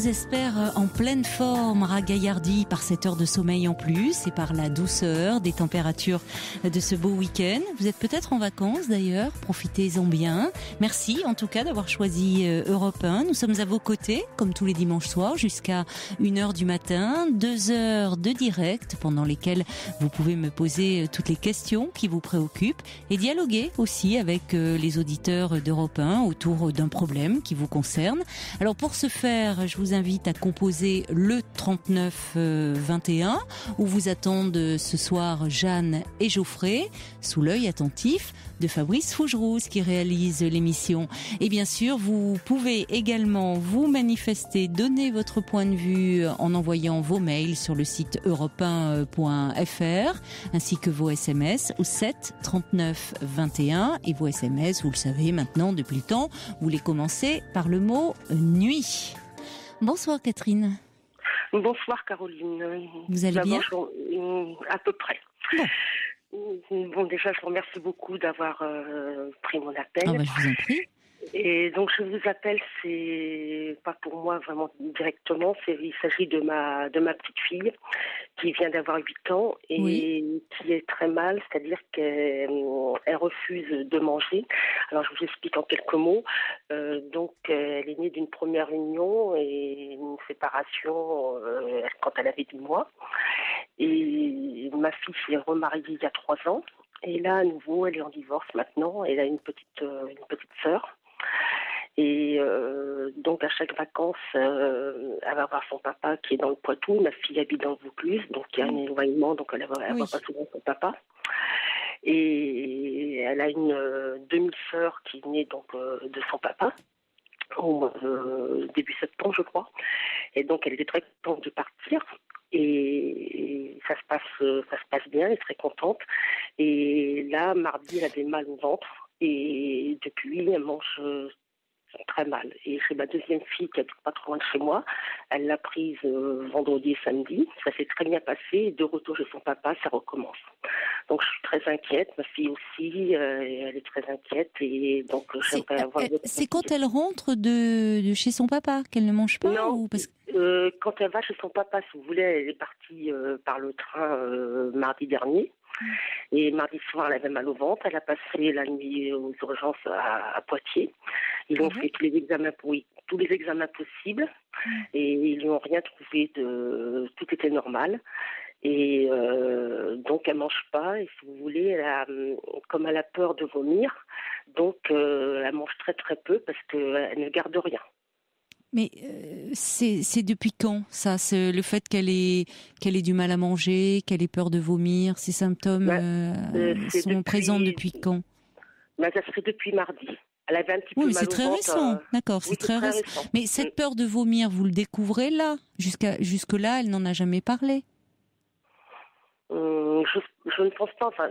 vous espère en pleine forme, ragaillardi par cette heure de sommeil en plus et par la douceur des températures de ce beau week-end. Vous êtes peut-être en vacances d'ailleurs, profitez-en bien. Merci en tout cas d'avoir choisi Europe 1. Nous sommes à vos côtés, comme tous les dimanches soirs, jusqu'à 1h du matin, 2 heures de direct pendant lesquelles vous pouvez me poser toutes les questions qui vous préoccupent et dialoguer aussi avec les auditeurs d'Europe 1 autour d'un problème qui vous concerne. Alors pour ce faire, je vous invite à composer le 3921 où vous attendent ce soir Jeanne et Geoffrey, sous l'œil attentif de Fabrice Fougerousse qui réalise l'émission. Et bien sûr, vous pouvez également vous manifester, donner votre point de vue en envoyant vos mails sur le site europe1.fr ainsi que vos SMS au 7 39 21. Et vos SMS, vous le savez maintenant depuis le temps, vous les commencez par le mot nuit. Bonsoir Catherine. Bonsoir Caroline. Vous allez bien ? À peu près. Bon, déjà, je vous remercie beaucoup d'avoir pris mon appel. Je vous en prie. Et donc, je vous appelle, c'est pas pour moi vraiment directement, il s'agit de ma petite fille qui vient d'avoir 8 ans et qui est très mal, c'est-à-dire qu'elle refuse de manger. Alors, je vous explique en quelques mots. Donc, elle est née d'une première union et une séparation quand elle avait 10 mois. Et ma fille s'est remariée il y a 3 ans. Et là, à nouveau, elle est en divorce maintenant. Elle a une petite sœur. Et donc, à chaque vacances, elle va voir son papa qui est dans le Poitou. Ma fille habite dans le Vaucluse, donc il y a un éloignement, donc elle va pas souvent son papa. Et elle a une demi-sœur qui est née donc, de son papa, au début septembre, je crois. Et donc, elle était très contente de partir. Et ça se passe bien, elle est très contente. Et là, mardi, elle a des mal au ventre. Et depuis, elle mange très mal. Et c'est ma deuxième fille qui habite pas trop loin de chez moi. Elle l'a prise vendredi et samedi. Ça s'est très bien passé. Et de retour chez son papa, ça recommence. Donc je suis très inquiète. Ma fille aussi, elle est très inquiète. Et donc j'aimerais avoir... C'est quand elle rentre de chez son papa qu'elle ne mange pas? Non, ou parce... quand elle va chez son papa, si vous voulez, elle est partie par le train mardi dernier. Et mardi soir, elle avait mal au ventre. Elle a passé la nuit aux urgences à Poitiers. Ils ont fait tous les examens possibles. Et ils lui ont rien trouvé tout était normal. Et donc, elle mange pas. Et si vous voulez, comme elle a peur de vomir, donc elle mange très très peu parce qu'elle ne garde rien. Mais c'est depuis quand ça, le fait qu'elle ait du mal à manger, qu'elle ait peur de vomir, ces symptômes sont présents depuis quand? Ça serait depuis mardi. Elle avait un petit peu mal au ventre. C'est très récent, d'accord, c'est très récent. Mais cette peur de vomir, vous le découvrez là? Jusque-là, elle n'en a jamais parlé? Je ne pense pas. Enfin,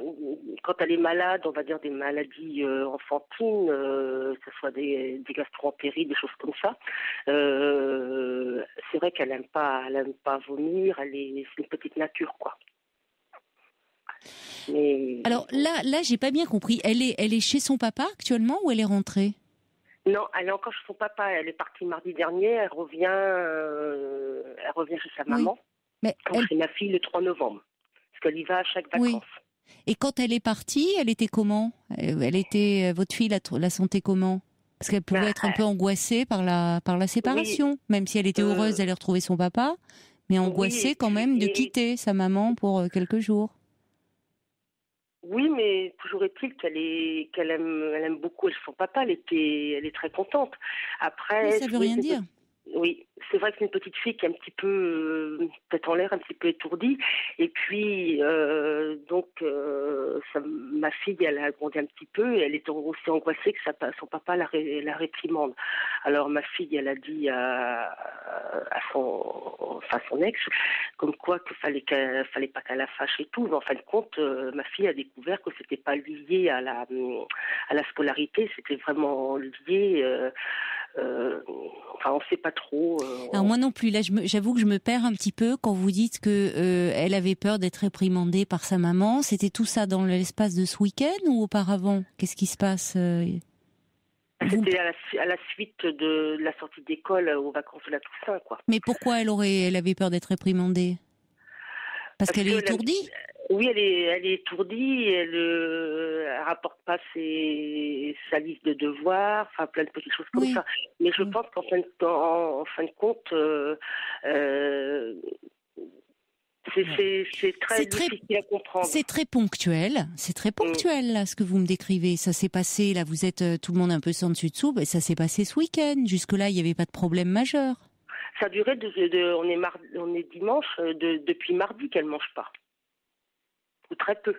quand elle est malade, on va dire des maladies enfantines, que ce soit des gastro-entérites, des choses comme ça. C'est vrai qu'elle aime pas vomir. C'est une petite nature, quoi. Mais... Alors là, j'ai pas bien compris. Elle est chez son papa actuellement ou elle est rentrée? Non, elle est encore chez son papa. Elle est partie mardi dernier. Elle revient chez sa maman. Mais chez ma fille le 3 novembre. Parce qu'elle y va à chaque vacances. Oui. Et quand elle est partie, elle était comment? Votre fille la sentait comment? Parce qu'elle pouvait être un peu angoissée par la séparation, même si elle était heureuse d'aller retrouver son papa, mais angoissée quand même de quitter sa maman pour quelques jours. Oui, mais toujours est-il qu'elle aime beaucoup son papa. Elle est très contente. Après, mais ça veut rien dire. Oui, c'est vrai que c'est une petite fille qui est un petit peu, peut-être en l'air, un petit peu étourdie. Et puis, ma fille, elle a grandi un petit peu et elle est aussi angoissée que son papa la réprimande. Alors, ma fille, elle a dit à son ex, comme quoi qu'il fallait pas qu'elle la fâche et tout. Mais en fin de compte, ma fille a découvert que c'était pas lié à la scolarité, c'était vraiment lié... on ne sait pas trop. Alors moi non plus. Là, j'avoue que je me perds un petit peu quand vous dites que elle avait peur d'être réprimandée par sa maman. C'était tout ça dans l'espace de ce week-end ou auparavant? Qu'est-ce qui se passe? C'était à la suite de la sortie d'école aux vacances de la Toussaint, quoi. Mais pourquoi elle avait peur d'être réprimandée? Parce qu'elle est étourdie? Oui, elle est étourdie, elle rapporte pas sa liste de devoirs, enfin plein de petites choses comme ça. Mais je pense qu'en fin de compte, c'est très difficile à comprendre. C'est très ponctuel. C'est très ponctuel, là, ce que vous me décrivez. Ça s'est passé, là, vous êtes tout le monde un peu sans dessus dessous, ça s'est passé ce week-end. Jusque-là, il n'y avait pas de problème majeur. Ça a duré on est dimanche, depuis mardi qu'elle mange pas. Ou très peu.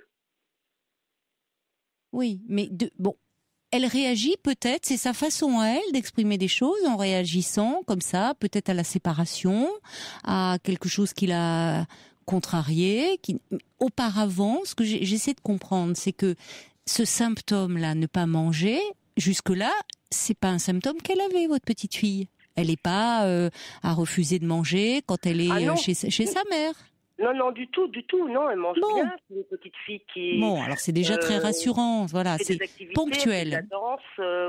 Oui, mais elle réagit peut-être, c'est sa façon à elle d'exprimer des choses en réagissant comme ça, peut-être à la séparation, à quelque chose qui l'a contrarié. Auparavant, ce que j'essaie de comprendre, c'est que ce symptôme-là, ne pas manger, jusque-là, c'est pas un symptôme qu'elle avait, votre petite fille. Elle n'est pas à refuser de manger quand elle est chez sa mère. Non, du tout. Non, elle mange bien. C'est une petite fille qui. Bon, alors c'est déjà très rassurant. Voilà, c'est ponctuel. La danse,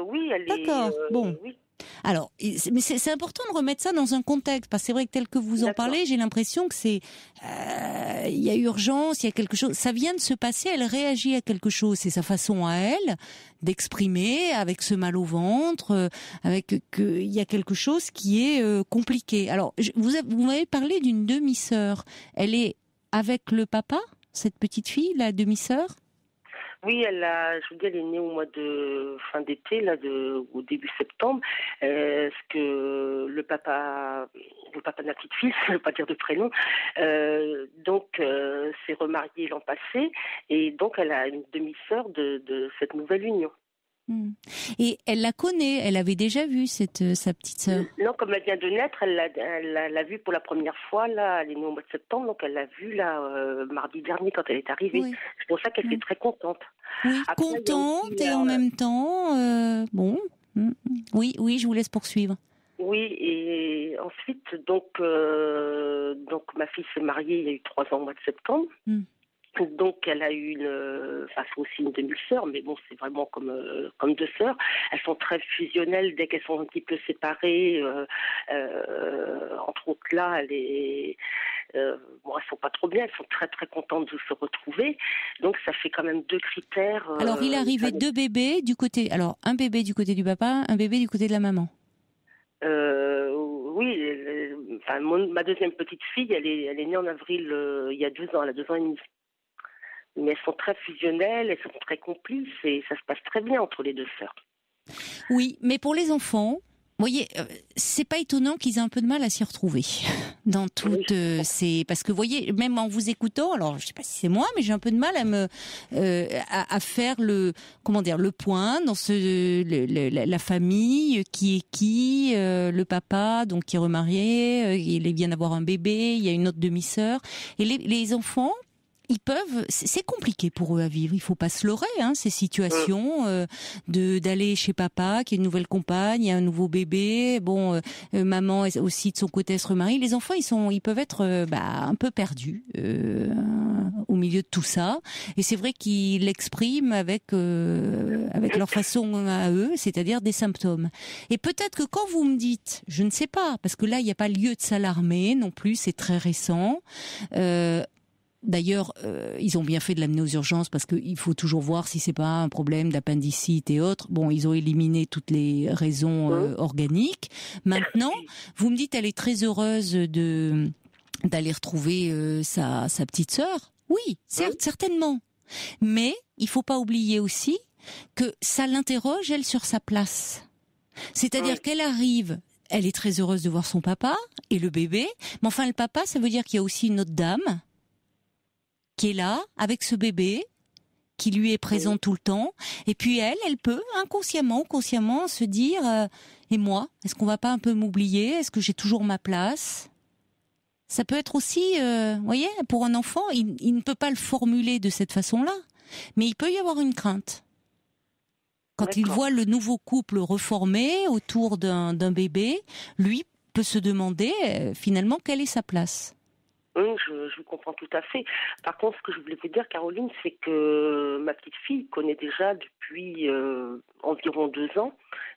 oui, elle est. D'accord. Bon. Oui. Alors, mais c'est important de remettre ça dans un contexte, parce que c'est vrai que tel que vous en parlez, j'ai l'impression que il y a urgence, il y a quelque chose, ça vient de se passer, elle réagit à quelque chose, c'est sa façon à elle d'exprimer avec ce mal au ventre, il y a quelque chose qui est compliqué. Alors, vous m'avez parlé d'une demi-sœur, elle est avec le papa, cette petite fille, la demi-sœur? Oui, elle est née au mois de fin d'été, au début septembre. Ce que le papa de la petite fille, je ne veux pas dire de prénom, s'est remarié l'an passé, et donc elle a une demi-sœur de cette nouvelle union. Et elle la connaît, elle avait déjà vu sa petite sœur? Non, comme elle vient de naître, elle l'a vue pour la première fois, là, elle est née au mois de septembre, donc elle l'a vue là, mardi dernier quand elle est arrivée. Oui. C'est pour ça qu'elle était très contente. Oui, après, contente et en même temps, bon, oui, je vous laisse poursuivre. Oui, et ensuite, donc ma fille s'est mariée il y a eu 3 ans au mois de septembre. Donc elle a eu c'est aussi une demi-sœur, mais bon, c'est vraiment comme 2 sœurs. Elles sont très fusionnelles dès qu'elles sont un petit peu séparées. Entre autres là, elles sont pas trop bien. Elles sont très très contentes de se retrouver. Donc ça fait quand même 2 critères. Alors il arrivait 2 bébés du côté. Alors un bébé du côté du papa, un bébé du côté de la maman. Oui, ma deuxième petite fille, elle est née en avril il y a 2 ans. Elle a 2 ans et demi. Mais elles sont très fusionnelles, elles sont très complices et ça se passe très bien entre les 2 sœurs. Oui, mais pour les enfants, vous voyez, c'est pas étonnant qu'ils aient un peu de mal à s'y retrouver dans toutes ces, parce que vous voyez, même en vous écoutant, alors je sais pas si c'est moi, mais j'ai un peu de mal à faire le point dans la famille, qui est qui, le papa donc qui est remarié, il vient d'avoir un bébé, il y a une autre demi-sœur, et les enfants. C'est compliqué pour eux à vivre. Il faut pas se leurrer, ces situations d'aller chez papa, qui a une nouvelle compagne, il y a un nouveau bébé. Bon, maman aussi de son côté se remarie. Les enfants, ils peuvent être un peu perdus au milieu de tout ça. Et c'est vrai qu'ils l'expriment avec leur façon à eux, c'est-à-dire des symptômes. Et peut-être que quand vous me dites, je ne sais pas, parce que là il n'y a pas lieu de s'alarmer non plus, c'est très récent. D'ailleurs, ils ont bien fait de l'amener aux urgences parce qu'il faut toujours voir si c'est pas un problème d'appendicite et autres. Bon, ils ont éliminé toutes les raisons organiques. Maintenant, vous me dites, elle est très heureuse d'aller retrouver sa petite sœur. Oui, certainement. Mais il faut pas oublier aussi que ça l'interroge, elle, sur sa place. C'est-à-dire qu'elle arrive. Elle est très heureuse de voir son papa et le bébé. Mais enfin, le papa, ça veut dire qu'il y a aussi une autre dame qui est là, avec ce bébé, qui lui est présent tout le temps. Et puis elle peut inconsciemment ou consciemment se dire et moi, est-ce qu'on va pas un peu m'oublier? Est-ce que j'ai toujours ma place? Ça peut être aussi, vous voyez, pour un enfant, il ne peut pas le formuler de cette façon-là, mais il peut y avoir une crainte. Quand il voit le nouveau couple reformé autour d'un bébé, lui peut se demander finalement quelle est sa place. Oui, je vous comprends tout à fait. Par contre, ce que je voulais vous dire, Caroline, c'est que ma petite fille connaît déjà depuis environ 2 ans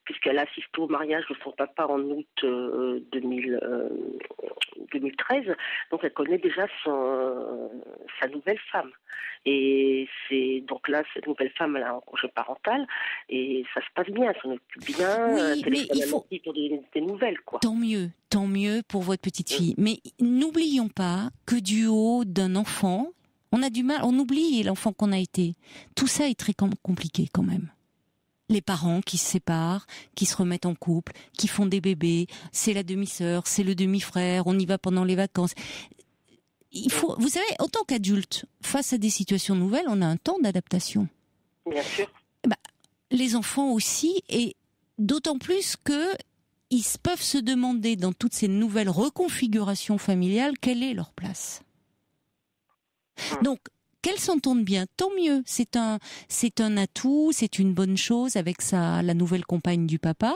puisqu'elle a assisté au mariage de son papa en août 2013. Donc elle connaît déjà sa nouvelle femme. Et c'est donc là, cette nouvelle femme, elle a un congé parental et ça se passe bien, elle s'en occupe bien. Oui, mais il faut pour des nouvelles, quoi. tant mieux pour votre petite fille. Mais n'oublions pas que du haut d'un enfant, on a du mal, on oublie l'enfant qu'on a été. Tout ça est très compliqué quand même. Les parents qui se séparent, qui se remettent en couple, qui font des bébés, c'est la demi-sœur, c'est le demi-frère, on y va pendant les vacances. Il faut, vous savez, en tant qu'adulte, face à des situations nouvelles, on a un temps d'adaptation. Bien sûr. Les enfants aussi, et d'autant plus que ils peuvent se demander dans toutes ces nouvelles reconfigurations familiales quelle est leur place. Donc, qu'elles s'entendent bien, tant mieux. C'est un atout, c'est une bonne chose avec la nouvelle compagne du papa.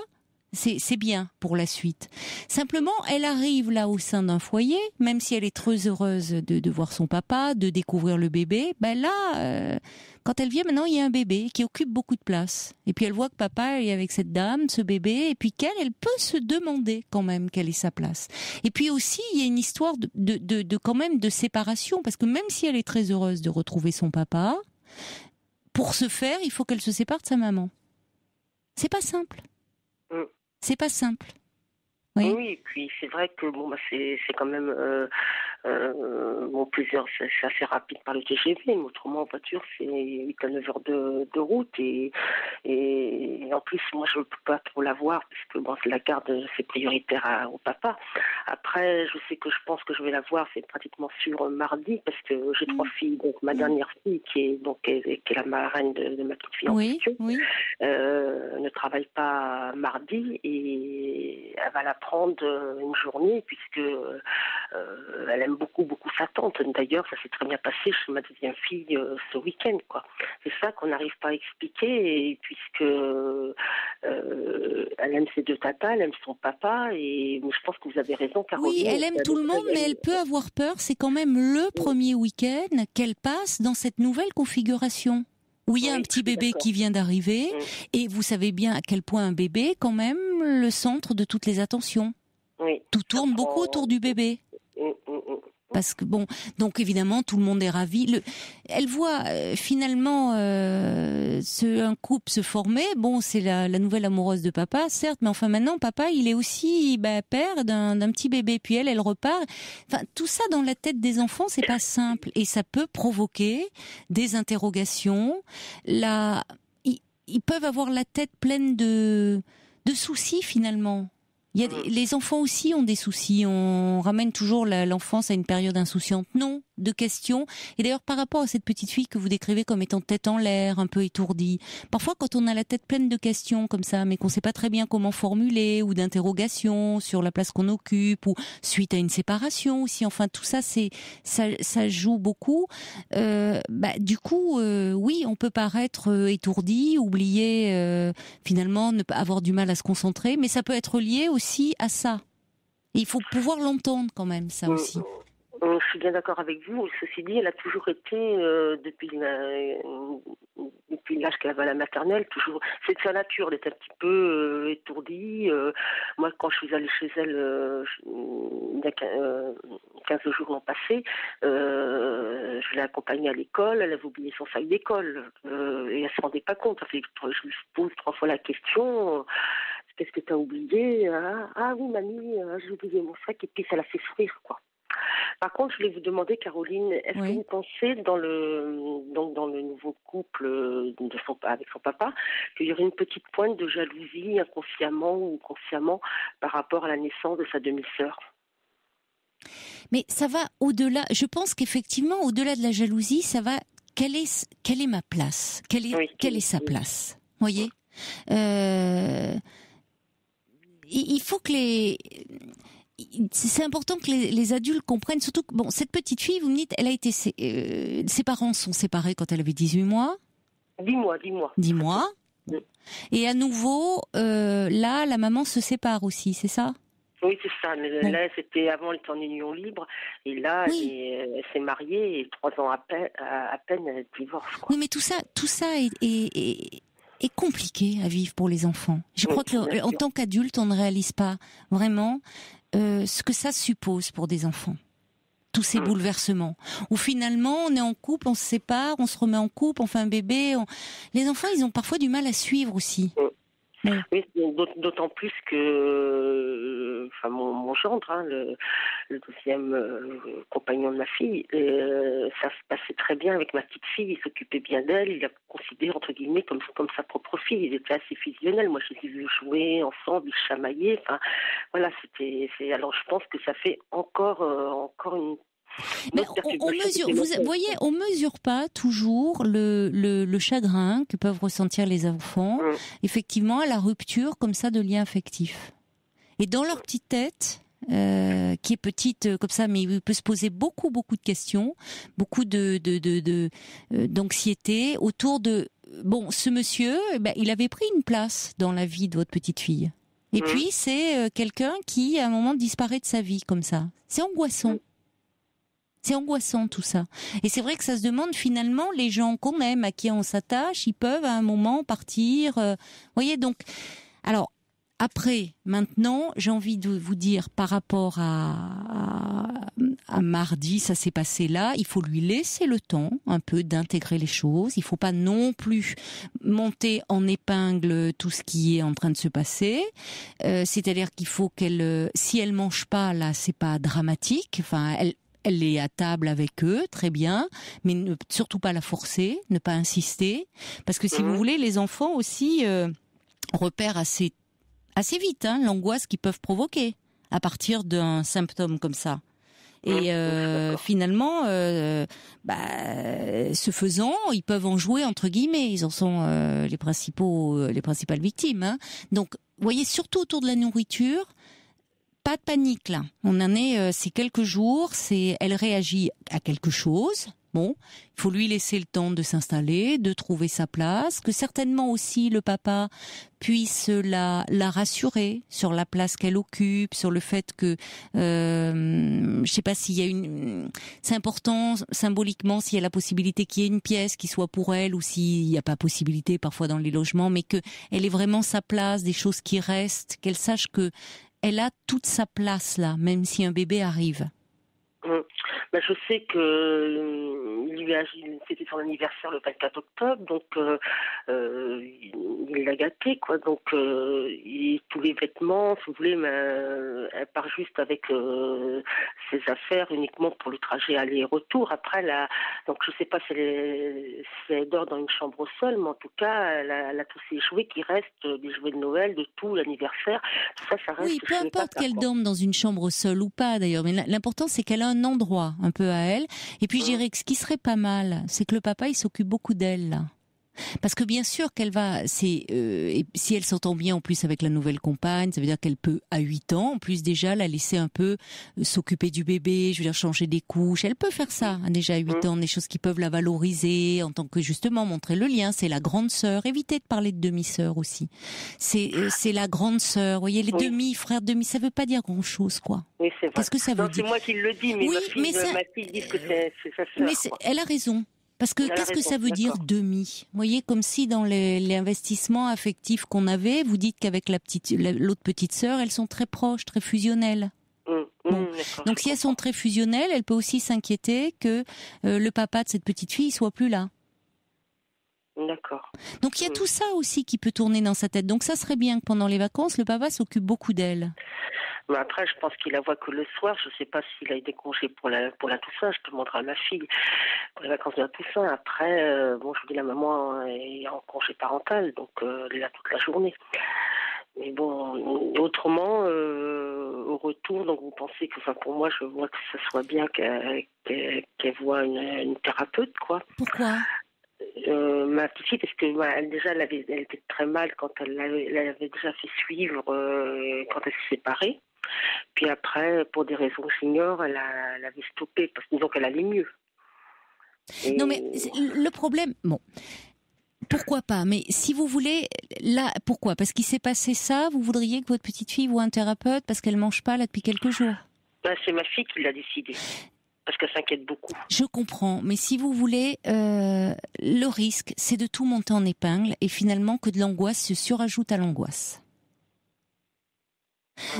C'est bien pour la suite. Simplement, elle arrive là au sein d'un foyer, même si elle est très heureuse de voir son papa, de découvrir le bébé. Ben là, quand elle vient maintenant, il y a un bébé qui occupe beaucoup de place. Et puis elle voit que papa est avec cette dame, ce bébé, et puis elle peut se demander quand même quelle est sa place. Et puis aussi, il y a une histoire de quand même de séparation, parce que même si elle est très heureuse de retrouver son papa, pour ce faire, il faut qu'elle se sépare de sa maman. C'est pas simple. C'est pas simple. Oui. Oui, et puis c'est vrai que c'est quand même plusieurs, c'est assez rapide par le TGV, mais autrement en voiture c'est 8 à 9 heures de route et en plus moi je ne peux pas trop la voir parce que la garde c'est prioritaire au papa. Après je sais que je pense que je vais la voir, c'est pratiquement sûr mardi parce que j'ai 3 filles, donc ma dernière fille qui est la marraine de ma petite fille en question, ne travaille pas mardi et elle va la prendre une journée puisque elle aime beaucoup sa tante. D'ailleurs, ça s'est très bien passé chez ma deuxième fille ce week-end, quoi. C'est ça qu'on n'arrive pas à expliquer, et puisque elle aime ses deux tatas, elle aime son papa, et je pense que vous avez raison, Caroline. Oui, elle aime tout le monde, mais elle peut avoir peur. C'est quand même le premier week-end qu'elle passe dans cette nouvelle configuration. Où il y a un petit bébé qui vient d'arriver, et vous savez bien à quel point un bébé est quand même le centre de toutes les attentions. Oui. Tout tourne beaucoup autour du bébé. Parce que donc évidemment tout le monde est ravi. Elle voit finalement un couple se former. Bon, c'est la nouvelle amoureuse de papa, certes, mais enfin maintenant papa, il est aussi père d'un petit bébé. Puis elle repart. Enfin, tout ça dans la tête des enfants, c'est pas simple et ça peut provoquer des interrogations. Ils peuvent avoir la tête pleine de soucis finalement. Les enfants aussi ont des soucis. On ramène toujours l'enfance à une période insouciante. Non, de questions. Et d'ailleurs, par rapport à cette petite fille que vous décrivez comme étant tête en l'air, un peu étourdie, parfois quand on a la tête pleine de questions comme ça, mais qu'on ne sait pas très bien comment formuler, ou d'interrogations sur la place qu'on occupe, ou suite à une séparation aussi, enfin tout ça, ça joue beaucoup. Du coup, oui, on peut paraître étourdi, oublier, finalement, ne pas avoir du mal à se concentrer, mais ça peut être lié aussi à ça. Et il faut pouvoir l'entendre quand même, ça aussi. Je suis bien d'accord avec vous. Ceci dit, elle a toujours été, depuis l'âge qu'elle avait à la maternelle, toujours. C'est de sa nature d'être un petit peu étourdie. Moi, quand je suis allée chez elle, il y a 15 jours l'an passé, je l'ai accompagnée à l'école. Elle avait oublié son sac d'école et elle se rendait pas compte. Ça fait que je lui pose 3 fois la question. Qu'est-ce que tu as oublié? Ah oui, mamie, j'ai oublié mon sac, et puis ça l'a fait sourire, quoi. Par contre, je voulais vous demander, Caroline, est-ce que vous pensez dans le nouveau couple avec son papa qu'il y aurait une petite pointe de jalousie inconsciemment ou consciemment par rapport à la naissance de sa demi-sœur? Mais ça va au-delà. Je pense qu'effectivement, au-delà de la jalousie, ça va. Quelle est ma place? Quelle est sa place? Vous voyez? Il faut que c'est important que les adultes comprennent, surtout que cette petite fille, vous me dites, elle a été ses parents sont séparés quand elle avait 18 mois. 10 mois. 10 mois. Et à nouveau, là, la maman se sépare aussi, c'est ça? Oui, c'est ça. Mais là, avant, elle était en union libre. Et là, elle s'est mariée et 3 ans à peine, elle divorce, quoi. Oui, mais tout ça est compliqué à vivre pour les enfants. Je crois qu'en tant qu'adulte, on ne réalise pas vraiment ce que ça suppose pour des enfants. Tous ces bouleversements. Où finalement, on est en couple, on se sépare, on se remet en couple, on fait un bébé. Les enfants, ils ont parfois du mal à suivre aussi. Oui, d'autant plus que mon gendre, le deuxième compagnon de ma fille, ça se passait très bien avec ma petite fille. Il s'occupait bien d'elle, il la considérait entre guillemets comme sa propre fille. Il était assez fusionnel. Moi, je les ai vus jouer ensemble, ils chamaillaient. Enfin, voilà, alors je pense que ça fait encore une. Mais on mesure, vous voyez, on mesure pas toujours le chagrin que peuvent ressentir les enfants, effectivement, à la rupture comme ça de liens affectifs. Et dans leur petite tête, qui est petite comme ça, mais il peut se poser beaucoup de questions, beaucoup d'anxiété autour de ce monsieur, il avait pris une place dans la vie de votre petite fille. Et puis c'est quelqu'un qui à un moment disparaît de sa vie comme ça. C'est angoissant. C'est angoissant tout ça. Et c'est vrai que ça se demande finalement, les gens qu'on aime, à qui on s'attache, ils peuvent à un moment partir. Voyez, donc, alors, après, maintenant, j'ai envie de vous dire par rapport à mardi, ça s'est passé là, il faut lui laisser le temps un peu d'intégrer les choses. Il faut pas non plus monter en épingle tout ce qui est en train de se passer. C'est-à-dire qu'il faut si elle mange pas, là, c'est pas dramatique. Enfin, elle est à table avec eux, très bien, mais surtout pas la forcer, ne pas insister, parce que si vous voulez, les enfants aussi repèrent assez vite l'angoisse qu'ils peuvent provoquer à partir d'un symptôme comme ça. Et finalement, ce faisant, ils peuvent en jouer entre guillemets. Ils en sont les principales victimes. Donc, vous voyez, surtout autour de la nourriture. Pas de panique là. On en est, c'est quelques jours. Elle réagit à quelque chose. Bon, il faut lui laisser le temps de s'installer, de trouver sa place. Que certainement aussi le papa puisse la rassurer sur la place qu'elle occupe, sur le fait que, je sais pas s'il y a c'est important symboliquement s'il y a la possibilité qu'il y ait une pièce qui soit pour elle ou s'il n'y a pas possibilité parfois dans les logements, mais que elle ait vraiment sa place, des choses qui restent, qu'elle sache que elle a toute sa place là, même si un bébé arrive. Je sais que c'était son anniversaire le 24 octobre, donc il l'a gâté, quoi. Donc tous les vêtements, si vous voulez, elle part juste avec ses affaires uniquement pour le trajet aller-retour. Après, donc je sais pas si elle dort dans une chambre seule, mais en tout cas, elle a tous ses jouets qui restent, des jouets de Noël, de tout, l'anniversaire, tout ça reste. Oui, peu importe qu'elle dorme dans une chambre seule ou pas, d'ailleurs, mais l'important c'est qu'elle a un endroit un peu à elle. Et puis je dirais que ce qui serait pas mal, c'est que le papa il s'occupe beaucoup d'elle là. Parce que bien sûr qu'elle va, et si elle s'entend bien en plus avec la nouvelle compagne, ça veut dire qu'elle peut à 8 ans, en plus déjà la laisser un peu s'occuper du bébé, je veux dire changer des couches, elle peut faire ça déjà à 8 ans, des choses qui peuvent la valoriser en tant que justement montrer le lien, c'est la grande sœur, évitez de parler de demi-sœur aussi. C'est la grande sœur, vous voyez les frères demi, ça veut pas dire grand-chose quoi. Oui, c'est vrai. Qu'est-ce que ça veut dire? C'est moi qui le dis, mais ma fille dit que c'est sa sœur. Mais elle a raison. Parce que qu'est-ce que ça veut dire demi? Vous voyez, comme si dans les investissements affectifs qu'on avait, vous dites qu'avec l'autre petite sœur, elles sont très proches, très fusionnelles. Bon. Donc si elles sont très fusionnelles, elle peut aussi s'inquiéter que le papa de cette petite fille soit plus là. D'accord. Donc il y a tout ça aussi qui peut tourner dans sa tête. Donc ça serait bien que pendant les vacances, le papa s'occupe beaucoup d'elle. Mais après, je pense qu'il la voit que le soir. Je ne sais pas s'il a eu des congés pour la Toussaint. Je demanderai à ma fille pour les vacances de la Toussaint. Après, je vous dis, la maman est en congé parental, donc elle est là toute la journée. Mais bon, autrement, au retour, donc vous pensez que, pour moi, je vois que ce soit bien qu'elle voit une thérapeute, quoi. Pourquoi? Ma petite fille, parce que elle était très mal quand elle avait déjà fait suivre quand elle s'est séparée. Puis après, pour des raisons que j'ignore, elle avait stoppé parce que disons qu'elle allait mieux. Non mais le problème, bon, pourquoi pas? Mais si vous voulez, là, pourquoi? Parce qu'il s'est passé ça, vous voudriez que votre petite fille voie un thérapeute parce qu'elle mange pas là depuis quelques jours? C'est ma fille qui l'a décidé. parce qu'elle s'inquiète beaucoup. Je comprends, mais si vous voulez, le risque, c'est de tout monter en épingle et finalement que de l'angoisse se surajoute à l'angoisse.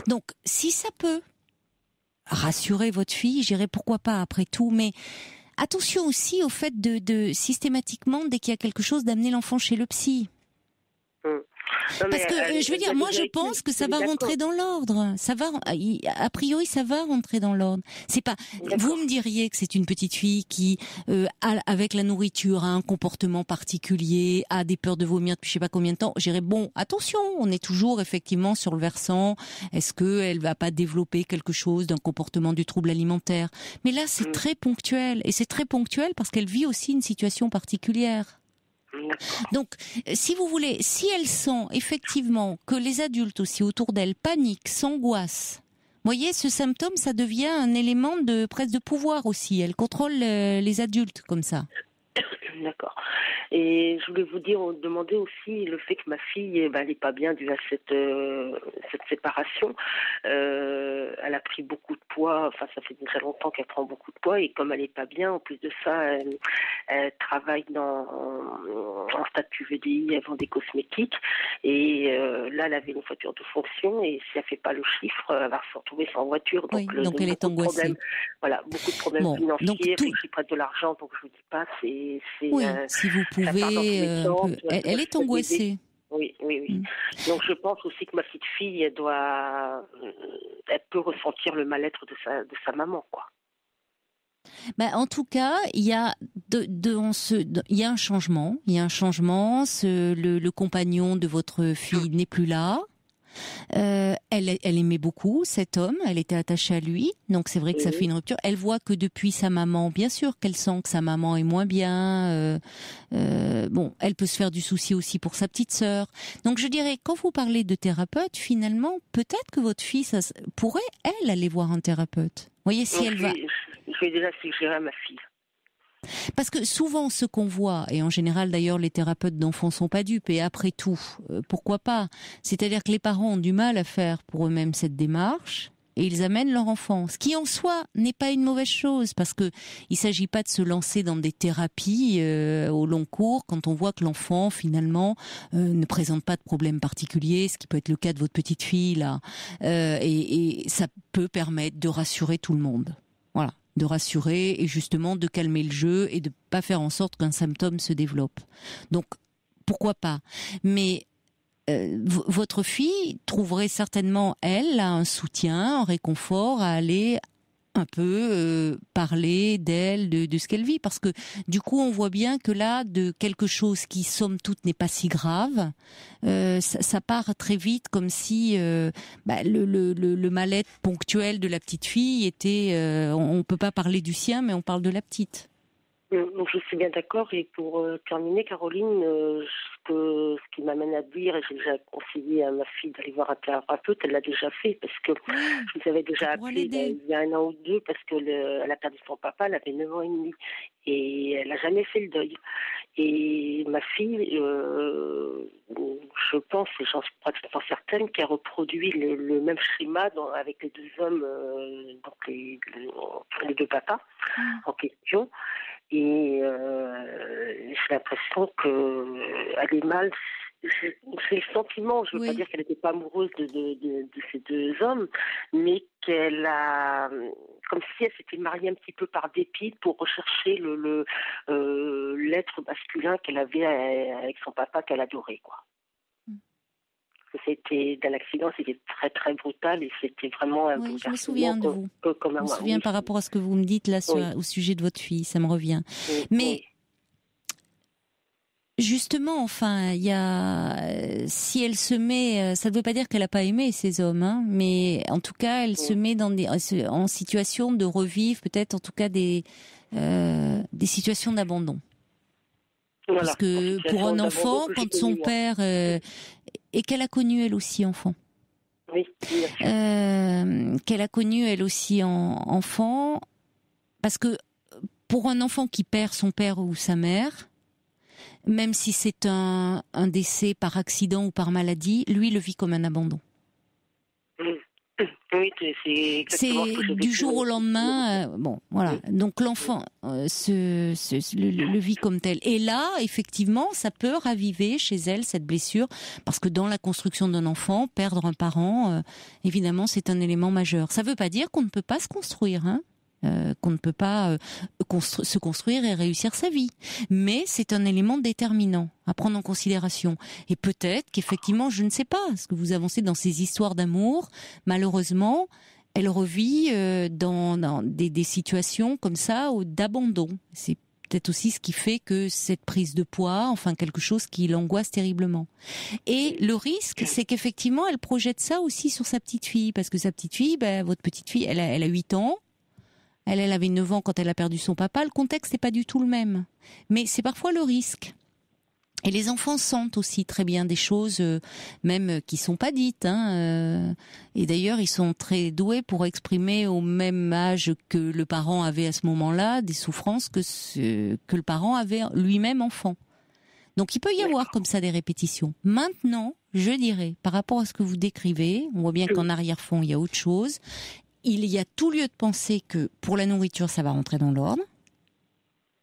Donc, si ça peut rassurer votre fille, j'irai pourquoi pas après tout, mais attention aussi au fait de systématiquement, dès qu'il y a quelque chose, d'amener l'enfant chez le psy. Non, parce que je veux dire, moi je pense que ça va rentrer dans l'ordre. Ça va, a priori, ça va rentrer dans l'ordre. C'est pas. Vous me diriez que c'est une petite fille qui, avec la nourriture, a un comportement particulier, a des peurs de vomir depuis je sais pas combien de temps. J'irais bon, attention, on est toujours effectivement sur le versant. Est-ce que elle va pas développer quelque chose d'un comportement du trouble alimentaire? Mais là, c'est très ponctuel, et c'est très ponctuel parce qu'elle vit aussi une situation particulière. Donc, si vous voulez, si elle sent effectivement que les adultes aussi autour d'elle paniquent, s'angoissent, voyez, ce symptôme, ça devient un élément de presque de pouvoir aussi. Elle contrôle les adultes comme ça. D'accord. Et je voulais vous demander aussi le fait que ma fille, elle n'est pas bien due à cette séparation. Elle a pris beaucoup de poids. Enfin, ça fait très longtemps qu'elle prend beaucoup de poids. Et comme elle n'est pas bien, en plus de ça, elle travaille en statut VDI, elle vend des cosmétiques. Et là, elle avait une voiture de fonction. Et si elle ne fait pas le chiffre, elle va se retrouver sans voiture. Donc elle est angoissée. Voilà, beaucoup de problèmes financiers. Donc, qui prête de l'argent. Donc, je vous dis pas, c'est oui, si vous pouvez, elle est angoissée. Oui. Donc je pense aussi que ma petite fille, elle peut ressentir le mal-être de sa maman, quoi. En tout cas, il y a un changement. Il y a un changement. Le compagnon de votre fille n'est plus là. Elle aimait beaucoup cet homme, elle était attachée à lui, donc c'est vrai que ça fait une rupture. Elle voit que depuis sa maman, bien sûr qu'elle sent que sa maman est moins bien. Elle peut se faire du souci aussi pour sa petite sœur. Donc je dirais, quand vous parlez de thérapeute, finalement, peut-être que votre fille pourrait, elle, aller voir un thérapeute. Vous voyez, si elle va... Je vais déjà suggérer à ma fille. Parce que souvent, ce qu'on voit, et en général d'ailleurs les thérapeutes d'enfants sont pas dupes, et après tout, pourquoi pas? C'est-à-dire que les parents ont du mal à faire pour eux-mêmes cette démarche, et ils amènent leur enfant. Ce qui en soi n'est pas une mauvaise chose, parce que il s'agit pas de se lancer dans des thérapies au long cours quand on voit que l'enfant finalement ne présente pas de problème particulier, ce qui peut être le cas de votre petite fille là, et ça peut permettre de rassurer tout le monde. Voilà. De rassurer et justement de calmer le jeu et de pas faire en sorte qu'un symptôme se développe. Donc, pourquoi pas? Mais votre fille trouverait certainement, elle, un soutien, un réconfort à aller un peu parler d'elle, de ce qu'elle vit, parce que du coup on voit bien que là, de quelque chose qui somme toute n'est pas si grave, ça part très vite, comme si le mal-être ponctuel de la petite fille était, on peut pas parler du sien, mais on parle de la petite. Donc je suis bien d'accord, et pour terminer, Caroline, ce qui m'amène à dire, et j'ai déjà conseillé à ma fille d'aller voir un thérapeute, elle l'a déjà fait, parce que je vous avais déjà appelé il y a 1 an ou 2, parce que elle a perdu son papa, elle avait 9 ans et demi, et elle n'a jamais fait le deuil. Et ma fille, je pense, et j'en suis pratiquement certaine, qu'elle reproduit le même schéma avec les 2 hommes, donc les 2 papas en question. Et j'ai l'impression qu'elle est mal. C'est le sentiment, je ne veux pas dire qu'elle n'était pas amoureuse de ces 2 hommes, mais qu'elle a, comme si elle s'était mariée un petit peu par dépit pour rechercher l'être masculin qu'elle avait avec son papa qu'elle adorait, quoi. C'était d'un accident, c'était très très brutal, et c'était vraiment un je me souviens de vous. Je me souviens par rapport à ce que vous me dites là au sujet de votre fille, ça me revient. Mais justement, enfin, il y a, si elle se met, ça ne veut pas dire qu'elle n'a pas aimé ces hommes, hein, mais en tout cas, elle se met en situation de revivre peut-être, en tout cas, des situations d'abandon. Voilà, parce que pour un enfant, quand son père et qu'elle a connu elle aussi enfant, qu'elle a connu elle aussi enfant, parce que pour un enfant qui perd son père ou sa mère, même si c'est un décès par accident ou par maladie, lui le vit comme un abandon. Oui, c'est exactement ce que j'ai du vécu. jour au lendemain. Bon, voilà. Donc l'enfant le vit comme tel. Et là, effectivement, ça peut raviver chez elle cette blessure, parce que dans la construction d'un enfant, perdre un parent, évidemment, c'est un élément majeur. Ça ne veut pas dire qu'on ne peut pas se construire, hein. Qu'on ne peut pas se construire et réussir sa vie. Mais c'est un élément déterminant à prendre en considération. Et peut-être qu'effectivement, je ne sais pas, ce que vous avancez dans ces histoires d'amour, malheureusement, elle revit dans des situations comme ça d'abandon. C'est peut-être aussi ce qui fait que cette prise de poids, enfin quelque chose qui l'angoisse terriblement. Et le risque, c'est qu'effectivement, elle projette ça aussi sur sa petite fille, parce que sa petite fille, votre petite fille, elle a 8 ans. Elle avait 9 ans quand elle a perdu son papa. Le contexte n'est pas du tout le même. Mais c'est parfois le risque. Et les enfants sentent aussi très bien des choses, même qui sont pas dites. Et d'ailleurs, ils sont très doués pour exprimer au même âge que le parent avait à ce moment-là des souffrances que le parent avait lui-même enfant. Donc il peut y avoir comme ça des répétitions. Maintenant, je dirais, par rapport à ce que vous décrivez, on voit bien qu'en arrière-fond, il y a autre chose. Il y a tout lieu de penser que pour la nourriture, ça va rentrer dans l'ordre.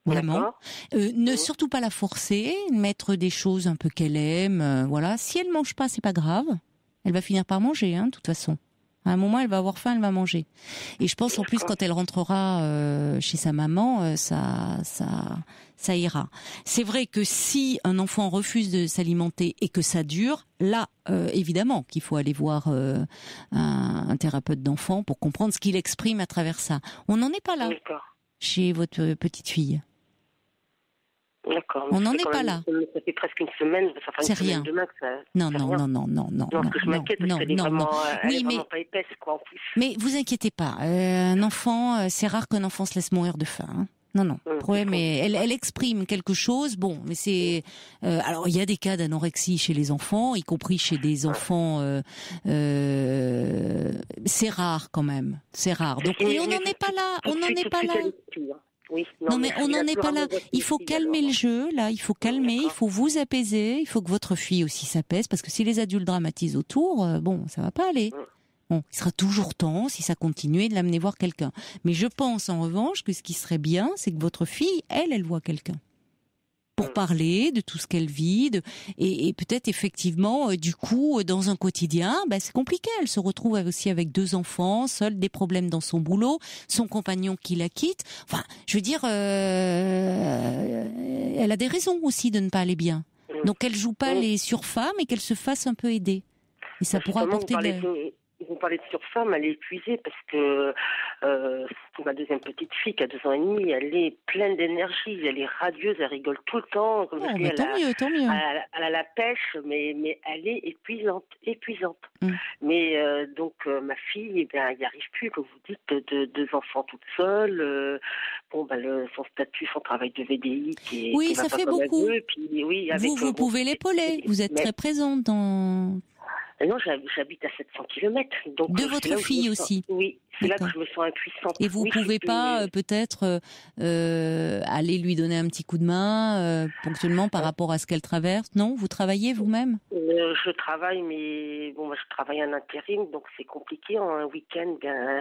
Vraiment. Ne surtout pas la forcer, mettre des choses un peu qu'elle aime. Voilà. Si elle mange pas, c'est pas grave. Elle va finir par manger, de toute façon. À un moment, elle va avoir faim, elle va manger. Et je pense en plus quand elle rentrera chez sa maman, ça ira. C'est vrai que si un enfant refuse de s'alimenter et que ça dure, là, évidemment qu'il faut aller voir un thérapeute d'enfant pour comprendre ce qu'il exprime à travers ça. On n'en est pas là chez votre petite fille. D'accord. On n'en est pas là. Ça fait presque une semaine. Ça fait c'est rien. Demain que ça. Non. Parce que je m'inquiète parce qu'elle est vraiment, elle est vraiment pas épaisse, quoi, en plus. Mais vous inquiétez pas. Un enfant, c'est rare qu'un enfant se laisse mourir de faim. Non. Le problème est, elle exprime quelque chose. Bon, mais c'est. Alors, il y a des cas d'anorexie chez les enfants, y compris chez des enfants. C'est rare quand même. C'est rare. Donc, et on n'en est pas là. On n'en est pas là. Oui, non, mais on n'en est pas là. Il faut calmer le jeu, là. Il faut calmer, il faut vous apaiser. Il faut que votre fille aussi s'apaise, parce que si les adultes dramatisent autour, ça va pas aller. Bon, il sera toujours temps, si ça continue, de l'amener voir quelqu'un. Mais je pense, en revanche, que ce qui serait bien, c'est que votre fille, elle voit quelqu'un. Pour parler de tout ce qu'elle vit, et peut-être effectivement, du coup, dans un quotidien, c'est compliqué. Elle se retrouve aussi avec 2 enfants, seule, des problèmes dans son boulot, son compagnon qui la quitte. Enfin, je veux dire, elle a des raisons aussi de ne pas aller bien. Donc, elle joue pas les surfemmes et qu'elle se fasse un peu aider. Et ça pourra apporter Vous parlez de surfemme, elle est épuisée parce que ma deuxième petite fille qui a 2 ans et demi, elle est pleine d'énergie, elle est radieuse, elle rigole tout le temps. Comme je dis, tant mieux. Elle a la pêche, mais elle est épuisante. Mais donc ma fille, il n'y arrive plus, comme vous dites, 2 enfants toute seule. Son statut, son travail de VDI qui oui, ça fait beaucoup. Puis, oui, vous pouvez l'épauler. Vous êtes très présente dans. Non, j'habite à 700 km. Donc, de votre fille aussi. Oui, c'est là que je me sens impuissante. Et vous pouvez pas peut-être aller lui donner un petit coup de main ponctuellement par rapport à ce qu'elle traverse? Non, vous travaillez vous-même? Je travaille, mais je travaille en intérim, donc c'est compliqué un week-end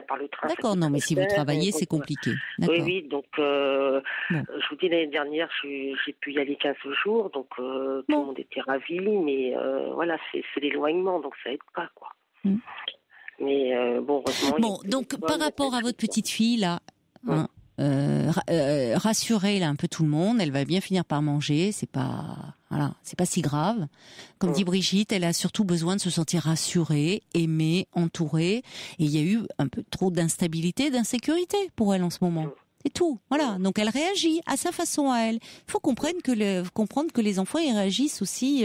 par le train. D'accord, non, mais si vous travaillez, c'est compliqué. D'accord. Oui, donc je vous dis, l'année dernière, j'ai pu y aller 15 jours, donc tout le monde était ravi, mais voilà, c'est l'éloignement, donc ça aide pas, quoi. Mais heureusement. Donc par rapport à votre petite fille là, rassurez là un peu tout le monde. Elle va bien finir par manger. C'est pas si grave. Comme dit Brigitte, elle a surtout besoin de se sentir rassurée, aimée, entourée. Et il y a eu un peu trop d'instabilité, d'insécurité pour elle en ce moment. C'est tout. Voilà. Donc elle réagit à sa façon à elle. Il faut comprendre que les enfants ils réagissent aussi.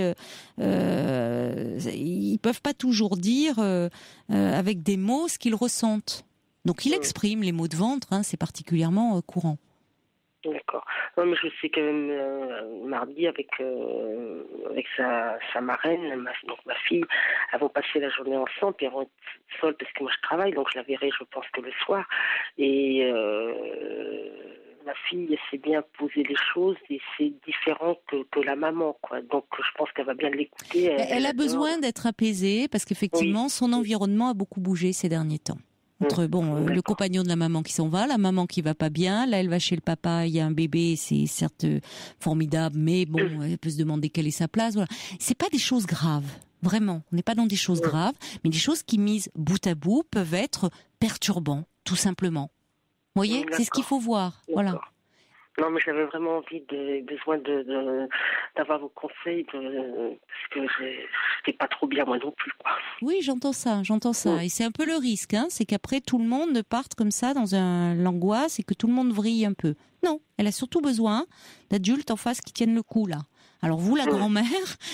Ils peuvent pas toujours dire avec des mots ce qu'ils ressentent. Donc il exprime les mots de ventre. C'est particulièrement courant. D'accord. Non, mais je sais que mardi avec sa marraine, ma fille, elles vont passer la journée ensemble, puis elles vont être seules parce que moi je travaille, donc je la verrai, je pense, que le soir. Et ma fille, elle sait bien poser les choses et c'est différent que la maman, quoi. Donc, je pense qu'elle va bien l'écouter. Elle a besoin d'être apaisée parce qu'effectivement, son environnement a beaucoup bougé ces derniers temps. Entre le compagnon de la maman qui s'en va, la maman qui va pas bien, là elle va chez le papa, il y a un bébé, c'est certes formidable, mais bon, elle peut se demander quelle est sa place. Voilà, c'est pas des choses graves, vraiment. On n'est pas dans des choses graves, mais des choses qui mises bout à bout peuvent être perturbants, tout simplement. Vous voyez, c'est ce qu'il faut voir. Voilà. Non, mais j'avais vraiment besoin d'avoir vos conseils parce que j'étais pas trop bien moi non plus, quoi. Oui, j'entends ça. Et c'est un peu le risque, hein, c'est qu'après tout le monde parte comme ça dans l'angoisse et que tout le monde vrille un peu. Non, elle a surtout besoin d'adultes en face qui tiennent le coup, là. Alors vous, la grand-mère,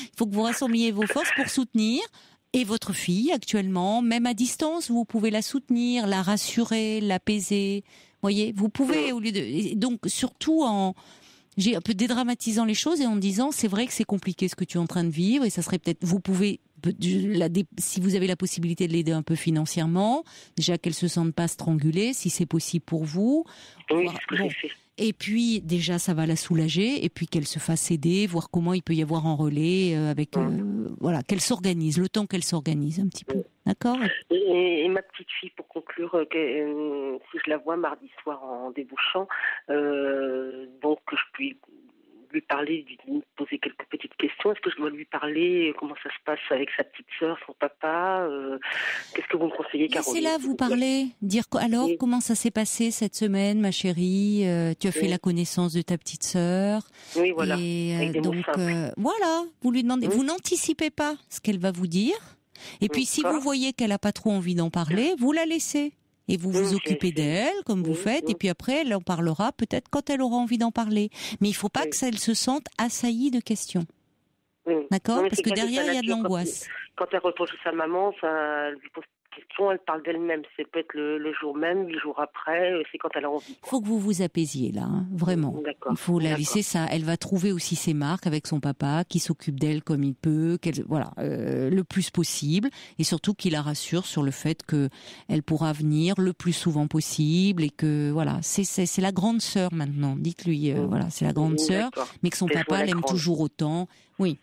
il faut que vous rassembliez vos forces pour soutenir. Et votre fille, actuellement, même à distance, vous pouvez la soutenir, la rassurer, l'apaiser. Voyez, vous pouvez, au lieu de, donc, surtout j'ai un peu dédramatisant les choses et en disant, c'est vrai que c'est compliqué ce que tu es en train de vivre et ça serait peut-être, vous pouvez, si vous avez la possibilité de l'aider un peu financièrement, déjà qu'elle se sente pas strangulée, si c'est possible pour vous. Oui, c'est ce que j'ai fait. Et puis déjà ça va la soulager et puis qu'elle se fasse aider, voir comment il peut y avoir en relais avec voilà, qu'elle s'organise, le temps qu'elle s'organise un petit peu. D'accord. Et ma petite fille, pour conclure, si je la vois mardi soir en débouchant, donc je puis lui parler, lui poser quelques petites questions. Est-ce que je dois lui parler comment ça se passe avec sa petite sœur, son papa qu'est-ce que vous me conseillez, Caroline? Laissez-la vous parler, dire alors comment ça s'est passé cette semaine, ma chérie. Tu as fait la connaissance de ta petite sœur. Oui, voilà. Et donc voilà, vous lui demandez, vous n'anticipez pas ce qu'elle va vous dire. Et puis si vous voyez qu'elle a pas trop envie d'en parler, vous la laissez. Et vous vous occupez d'elle, comme vous faites, et puis après, elle en parlera peut-être quand elle aura envie d'en parler. Mais il ne faut pas que elle se sente assaillie de questions. D'accord? Parce que derrière, il y a de l'angoisse. Quand elle retourne chez sa maman, elle lui pose des questions, elle parle d'elle-même. C'est peut-être le jour même, 8 jours après, c'est quand elle a envie. Il faut que vous vous apaisiez là, hein, vraiment. Il faut la laisser ça. Elle va trouver aussi ses marques avec son papa, qui s'occupe d'elle comme il peut, le plus possible, et surtout qu'il la rassure sur le fait que elle pourra venir le plus souvent possible et que voilà, c'est la grande sœur maintenant. Dites-lui, voilà, c'est la grande sœur, mais que son papa l'aime toujours autant. Oui.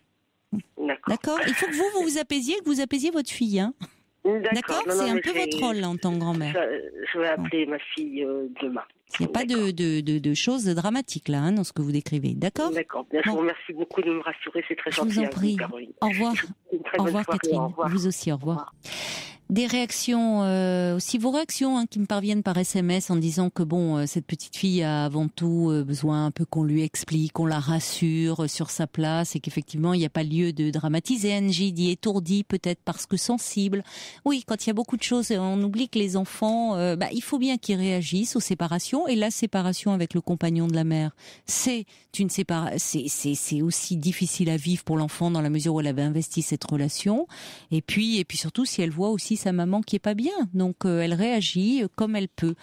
D'accord. Il faut que vous vous apaisiez, que vous apaisiez votre fille, hein. D'accord, c'est un peu votre rôle là, en tant que grand-mère. Je vais appeler ma fille demain. Il n'y a pas de choses dramatiques là, hein, dans ce que vous décrivez, d'accord? D'accord. Bien, je vous remercie beaucoup de me rassurer, c'est très gentil. Je vous en prie. Au revoir. Au revoir, Catherine. Au revoir. Vous aussi, au revoir. Des réactions, aussi vos réactions qui me parviennent par SMS en disant que cette petite fille a avant tout besoin un peu qu'on lui explique, qu'on la rassure sur sa place et qu'effectivement il n'y a pas lieu de dramatiser. Angie dit étourdie peut-être parce que sensible. Oui, quand il y a beaucoup de choses, on oublie que les enfants, il faut bien qu'ils réagissent aux séparations et la séparation avec le compagnon de la mère, c'est aussi difficile à vivre pour l'enfant dans la mesure où elle avait investi cette relation et puis surtout si elle voit aussi sa maman qui est pas bien, donc elle réagit comme elle peut.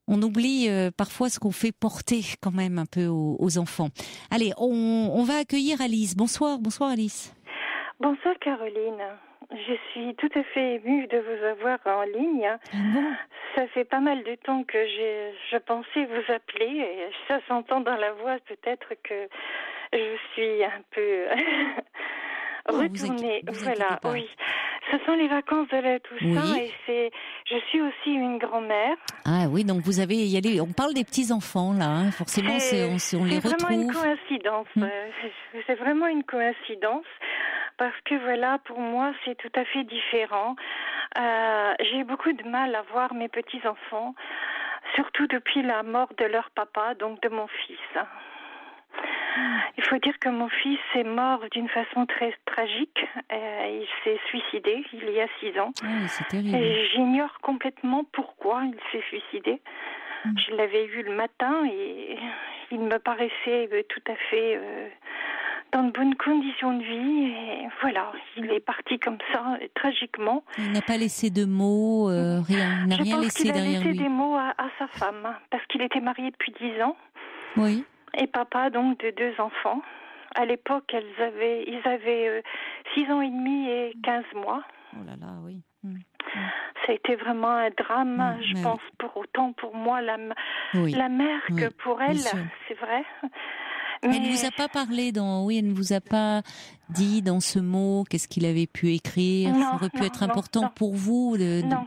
On oublie parfois ce qu'on fait porter quand même un peu aux enfants. Allez, on va accueillir Alice. Bonsoir Alice. Bonsoir Caroline. Je suis tout à fait émue de vous avoir en ligne. Ça fait pas mal de temps que je pensais vous appeler et ça s'entend dans la voix peut-être que je suis un peu retournée. Voilà, oui. Ce sont les vacances de la Toussaint et je suis aussi une grand-mère. Ah oui, donc vous avez on parle des petits-enfants là, hein. Forcément on les retrouve. C'est vraiment une coïncidence. C'est vraiment une coïncidence parce que voilà, pour moi, c'est tout à fait différent. J'ai beaucoup de mal à voir mes petits-enfants, surtout depuis la mort de leur papa, donc de mon fils. Il faut dire que mon fils est mort d'une façon très tragique. Il s'est suicidé il y a 6 ans. C'est terrible. Et j'ignore complètement pourquoi il s'est suicidé. Je l'avais vu le matin et il me paraissait tout à fait dans de bonnes conditions de vie. Et voilà, il est parti comme ça, tragiquement. Il n'a pas laissé de mots, rien. Il n'a rien laissé derrière lui. Je pense qu'il a laissé des mots à sa femme, parce qu'il était marié depuis 10 ans. Oui. Et papa donc de 2 enfants. À l'époque, ils avaient 6 ans et demi et 15 mois. Oh là là, oui. Ça a été vraiment un drame, je pense, autant pour moi, la mère que pour elle, c'est vrai. Mais... Elle ne vous a pas parlé elle ne vous a pas dit dans ce mot qu'est-ce qu'il avait pu écrire. Ça aurait pu être important pour vous. Non,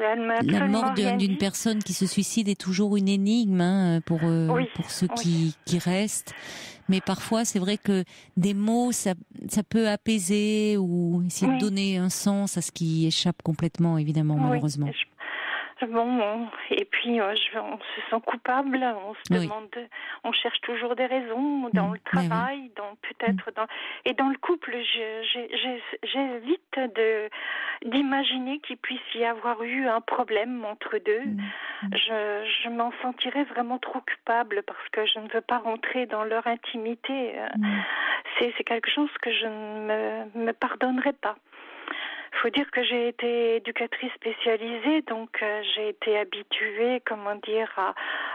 elle m'a la mort d'une dit. personne qui se suicide est toujours une énigme pour ceux qui restent. Mais parfois, c'est vrai que des mots, ça peut apaiser ou essayer de donner un sens à ce qui échappe complètement, évidemment, malheureusement. Bon, et puis on se sent coupable, on se demande, on cherche toujours des raisons dans le travail, et dans le couple, j'évite d'imaginer qu'il puisse y avoir eu un problème entre deux. Je m'en sentirais vraiment trop coupable parce que je ne veux pas rentrer dans leur intimité. C'est quelque chose que je ne me pardonnerais pas. Il faut dire que j'ai été éducatrice spécialisée, donc j'ai été habituée,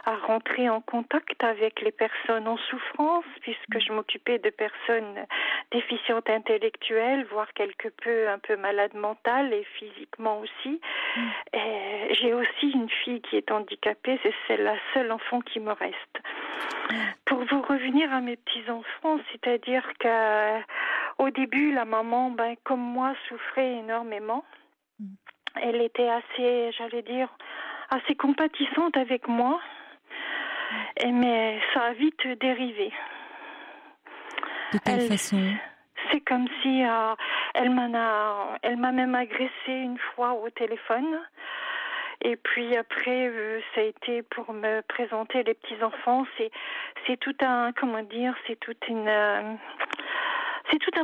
à rentrer en contact avec les personnes en souffrance, puisque je m'occupais de personnes déficientes intellectuelles, voire un peu malades mentales et physiquement aussi. Et j'ai aussi une fille qui est handicapée, c'est la seule enfant qui me reste. Pour vous revenir à mes petits-enfants, c'est-à-dire qu'au début, la maman, comme moi, souffrait énormément. Elle était assez compatissante avec moi, mais ça a vite dérivé. De quelle façon ? C'est comme si elle m'a même agressée une fois au téléphone. Et puis après, ça a été pour me présenter les petits-enfants. C'est tout un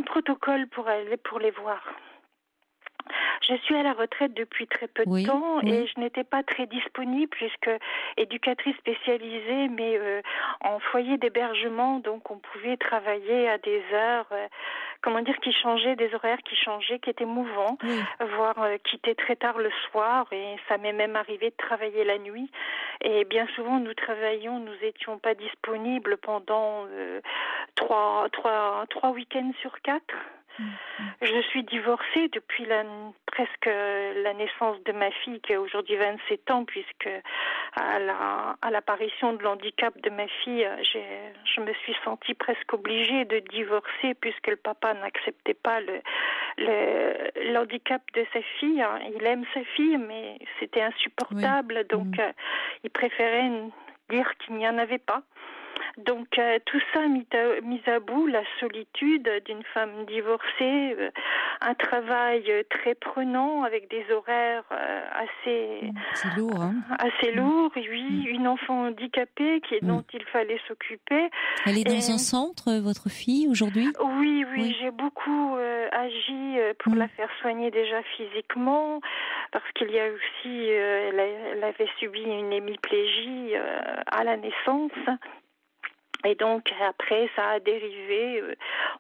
protocole pour les voir. Je suis à la retraite depuis très peu de temps et je n'étais pas très disponible puisque éducatrice spécialisée, mais en foyer d'hébergement, donc on pouvait travailler à des heures, qui changeaient, des horaires qui changeaient, qui étaient mouvants, voire quitter très tard le soir, et ça m'est même arrivé de travailler la nuit. Et bien souvent nous étions pas disponibles pendant 3 week-ends sur 4. Je suis divorcée depuis presque la naissance de ma fille qui a aujourd'hui 27 ans, puisque à l'apparition de l'handicap de ma fille, je me suis sentie presque obligée de divorcer puisque le papa n'acceptait pas l'handicap de sa fille. Il aime sa fille, mais c'était insupportable, donc il préférait dire qu'il n'y en avait pas. Donc tout ça mis à bout, la solitude d'une femme divorcée, un travail très prenant avec des horaires assez lourds, une enfant handicapée dont il fallait s'occuper. Elle est dans un centre, votre fille, aujourd'hui ? Oui, j'ai beaucoup agi pour la faire soigner déjà physiquement, parce qu'il y a aussi, elle avait subi une hémiplégie à la naissance. Et donc après ça a dérivé,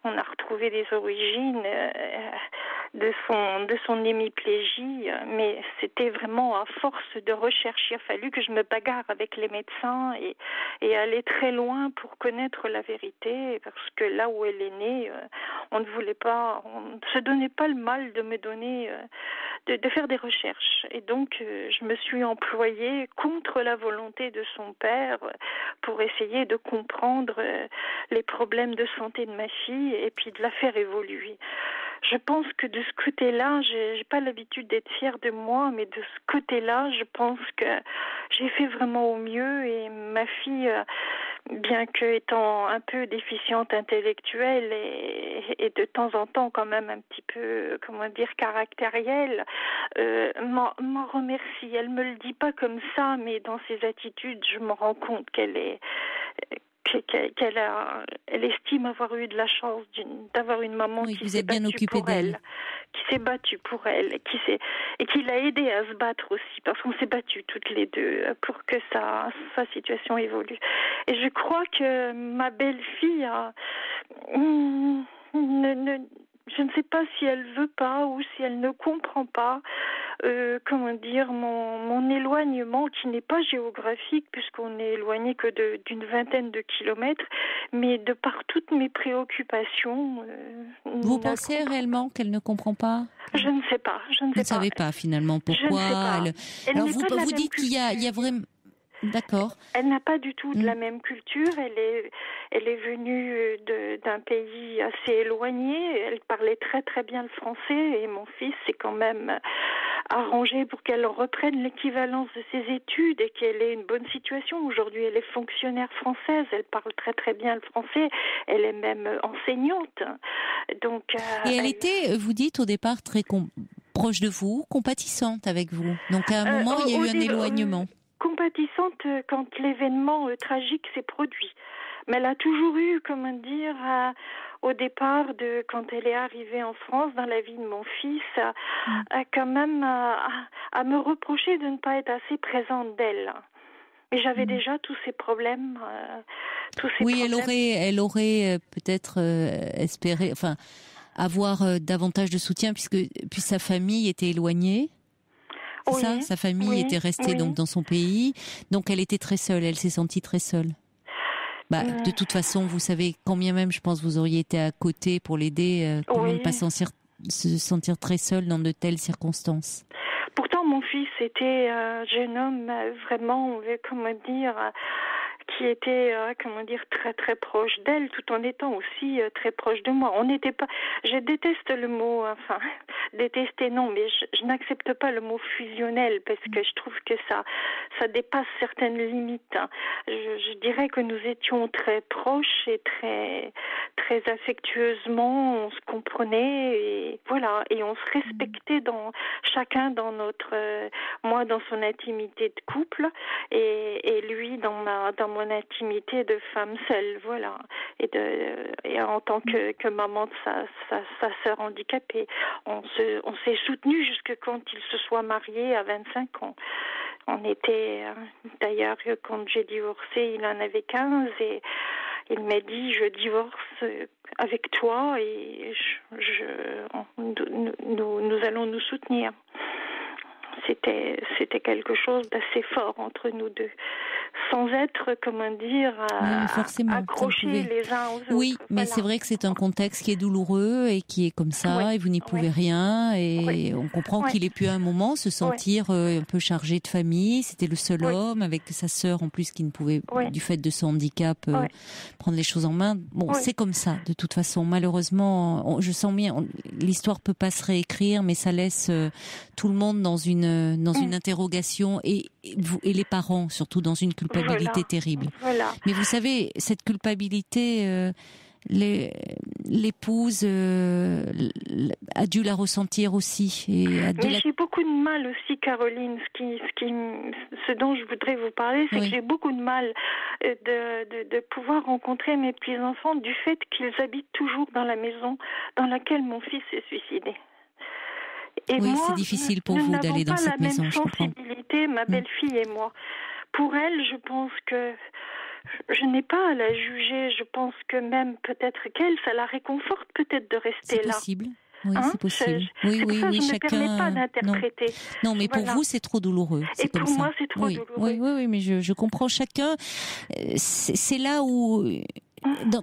on a retrouvé des origines de son hémiplégie, mais c'était vraiment à force de recherche. Il a fallu que je me bagarre avec les médecins et aller très loin pour connaître la vérité, parce que là où elle est née, on ne se donnait pas le mal de me donner, de faire des recherches. Et donc je me suis employée contre la volonté de son père pour essayer de comprendre les problèmes de santé de ma fille et puis de la faire évoluer. Je pense que de ce côté-là, j'ai pas l'habitude d'être fière de moi, mais de ce côté-là, je pense que j'ai fait vraiment au mieux, et ma fille, bien qu'étant un peu déficiente intellectuelle et de temps en temps quand même un petit peu, caractérielle, m'en remercie. Elle me le dit pas comme ça, mais dans ses attitudes, je me rends compte qu'elle estime avoir eu de la chance d'avoir une maman qui s'est battue pour elle, qui s'est battue pour elle, et qui l'a aidée à se battre aussi, parce qu'on s'est battues toutes les deux pour que sa situation évolue. Et je crois que ma belle-fille je ne sais pas si elle veut pas ou si elle ne comprend pas. comment dire, mon éloignement, qui n'est pas géographique, puisqu'on est éloigné que d'une vingtaine de kilomètres, mais de par toutes mes préoccupations. Vous pensez réellement qu'elle ne comprend pas? Je ne sais pas. Vous ne savez pas finalement pourquoi Alors vous dites qu'il y a vraiment... D'accord. Elle n'a pas du tout de la même culture. Elle est venue d'un pays assez éloigné. Elle parlait très très bien le français et mon fils s'est quand même arrangé pour qu'elle reprenne l'équivalence de ses études et qu'elle ait une bonne situation. Aujourd'hui, elle est fonctionnaire française. Elle parle très très bien le français. Elle est même enseignante. Donc. Et elle était, vous dites au départ, très proche de vous, compatissante avec vous. Donc à un moment, il y a eu un éloignement. Compatissante quand l'événement tragique s'est produit. Mais elle a toujours eu, comment dire, au départ, quand elle est arrivée en France, dans la vie de mon fils, quand même à me reprocher de ne pas être assez présente d'elle. Et j'avais déjà tous ces problèmes. Elle aurait peut-être espéré, avoir davantage de soutien puisque sa famille était éloignée. C'est ça, sa famille était restée donc dans son pays, donc elle était très seule, elle s'est sentie très seule. De toute façon, vous savez, quand bien même, je pense, vous auriez été à côté pour l'aider, comment ne pas se sentir très seule dans de telles circonstances. Pourtant, mon fils était un jeune homme vraiment, comment dire, qui était, très très proche d'elle, tout en étant aussi très proche de moi. On n'était pas. Je déteste le mot, détester non, mais je n'accepte pas le mot fusionnel parce que je trouve que ça dépasse certaines limites. Je dirais que nous étions très proches et très très affectueusement, on se comprenait et voilà, et on se respectait chacun dans moi dans son intimité de couple et lui dans mon intimité de femme seule, voilà, et en tant que maman de sa sœur handicapée, on s'est soutenus jusque quand il se soit marié à 25 ans. On était, d'ailleurs, quand j'ai divorcé, il en avait 15 et il m'a dit, je divorce avec toi et nous allons nous soutenir. C'était quelque chose d'assez fort entre nous deux, sans être, accrochés les uns aux autres. Oui, mais c'est vrai que c'est un contexte qui est douloureux et qui est comme ça, et vous n'y pouvez rien, et on comprend qu'il ait pu à un moment se sentir un peu chargé de famille. C'était le seul homme, avec sa sœur en plus qui ne pouvait, du fait de son handicap, prendre les choses en main. Bon, c'est comme ça, de toute façon. Malheureusement, je sens bien, l'histoire peut pas se réécrire, mais ça laisse tout le monde dans une interrogation et les parents surtout dans une culpabilité terrible. Voilà. Mais vous savez, cette culpabilité, l'épouse a dû la ressentir aussi. Mais j'ai beaucoup de mal aussi, Caroline. Ce dont je voudrais vous parler, c'est que j'ai beaucoup de mal de pouvoir rencontrer mes petits-enfants du fait qu'ils habitent toujours dans la maison dans laquelle mon fils s'est suicidé. Et moi, c'est difficile pour vous d'aller dans cette maison, je comprends. Nous n'avons pas la même sensibilité, ma belle-fille et moi. Pour elle, je pense que je n'ai pas à la juger. Je pense que même peut-être qu'elle, ça la réconforte peut-être de rester là. C'est possible. Oui, c'est possible. Je ne me permets pas d'interpréter. Non, mais pour vous, c'est trop douloureux. Et pour moi, c'est trop douloureux. Oui, mais je comprends chacun. C'est là où...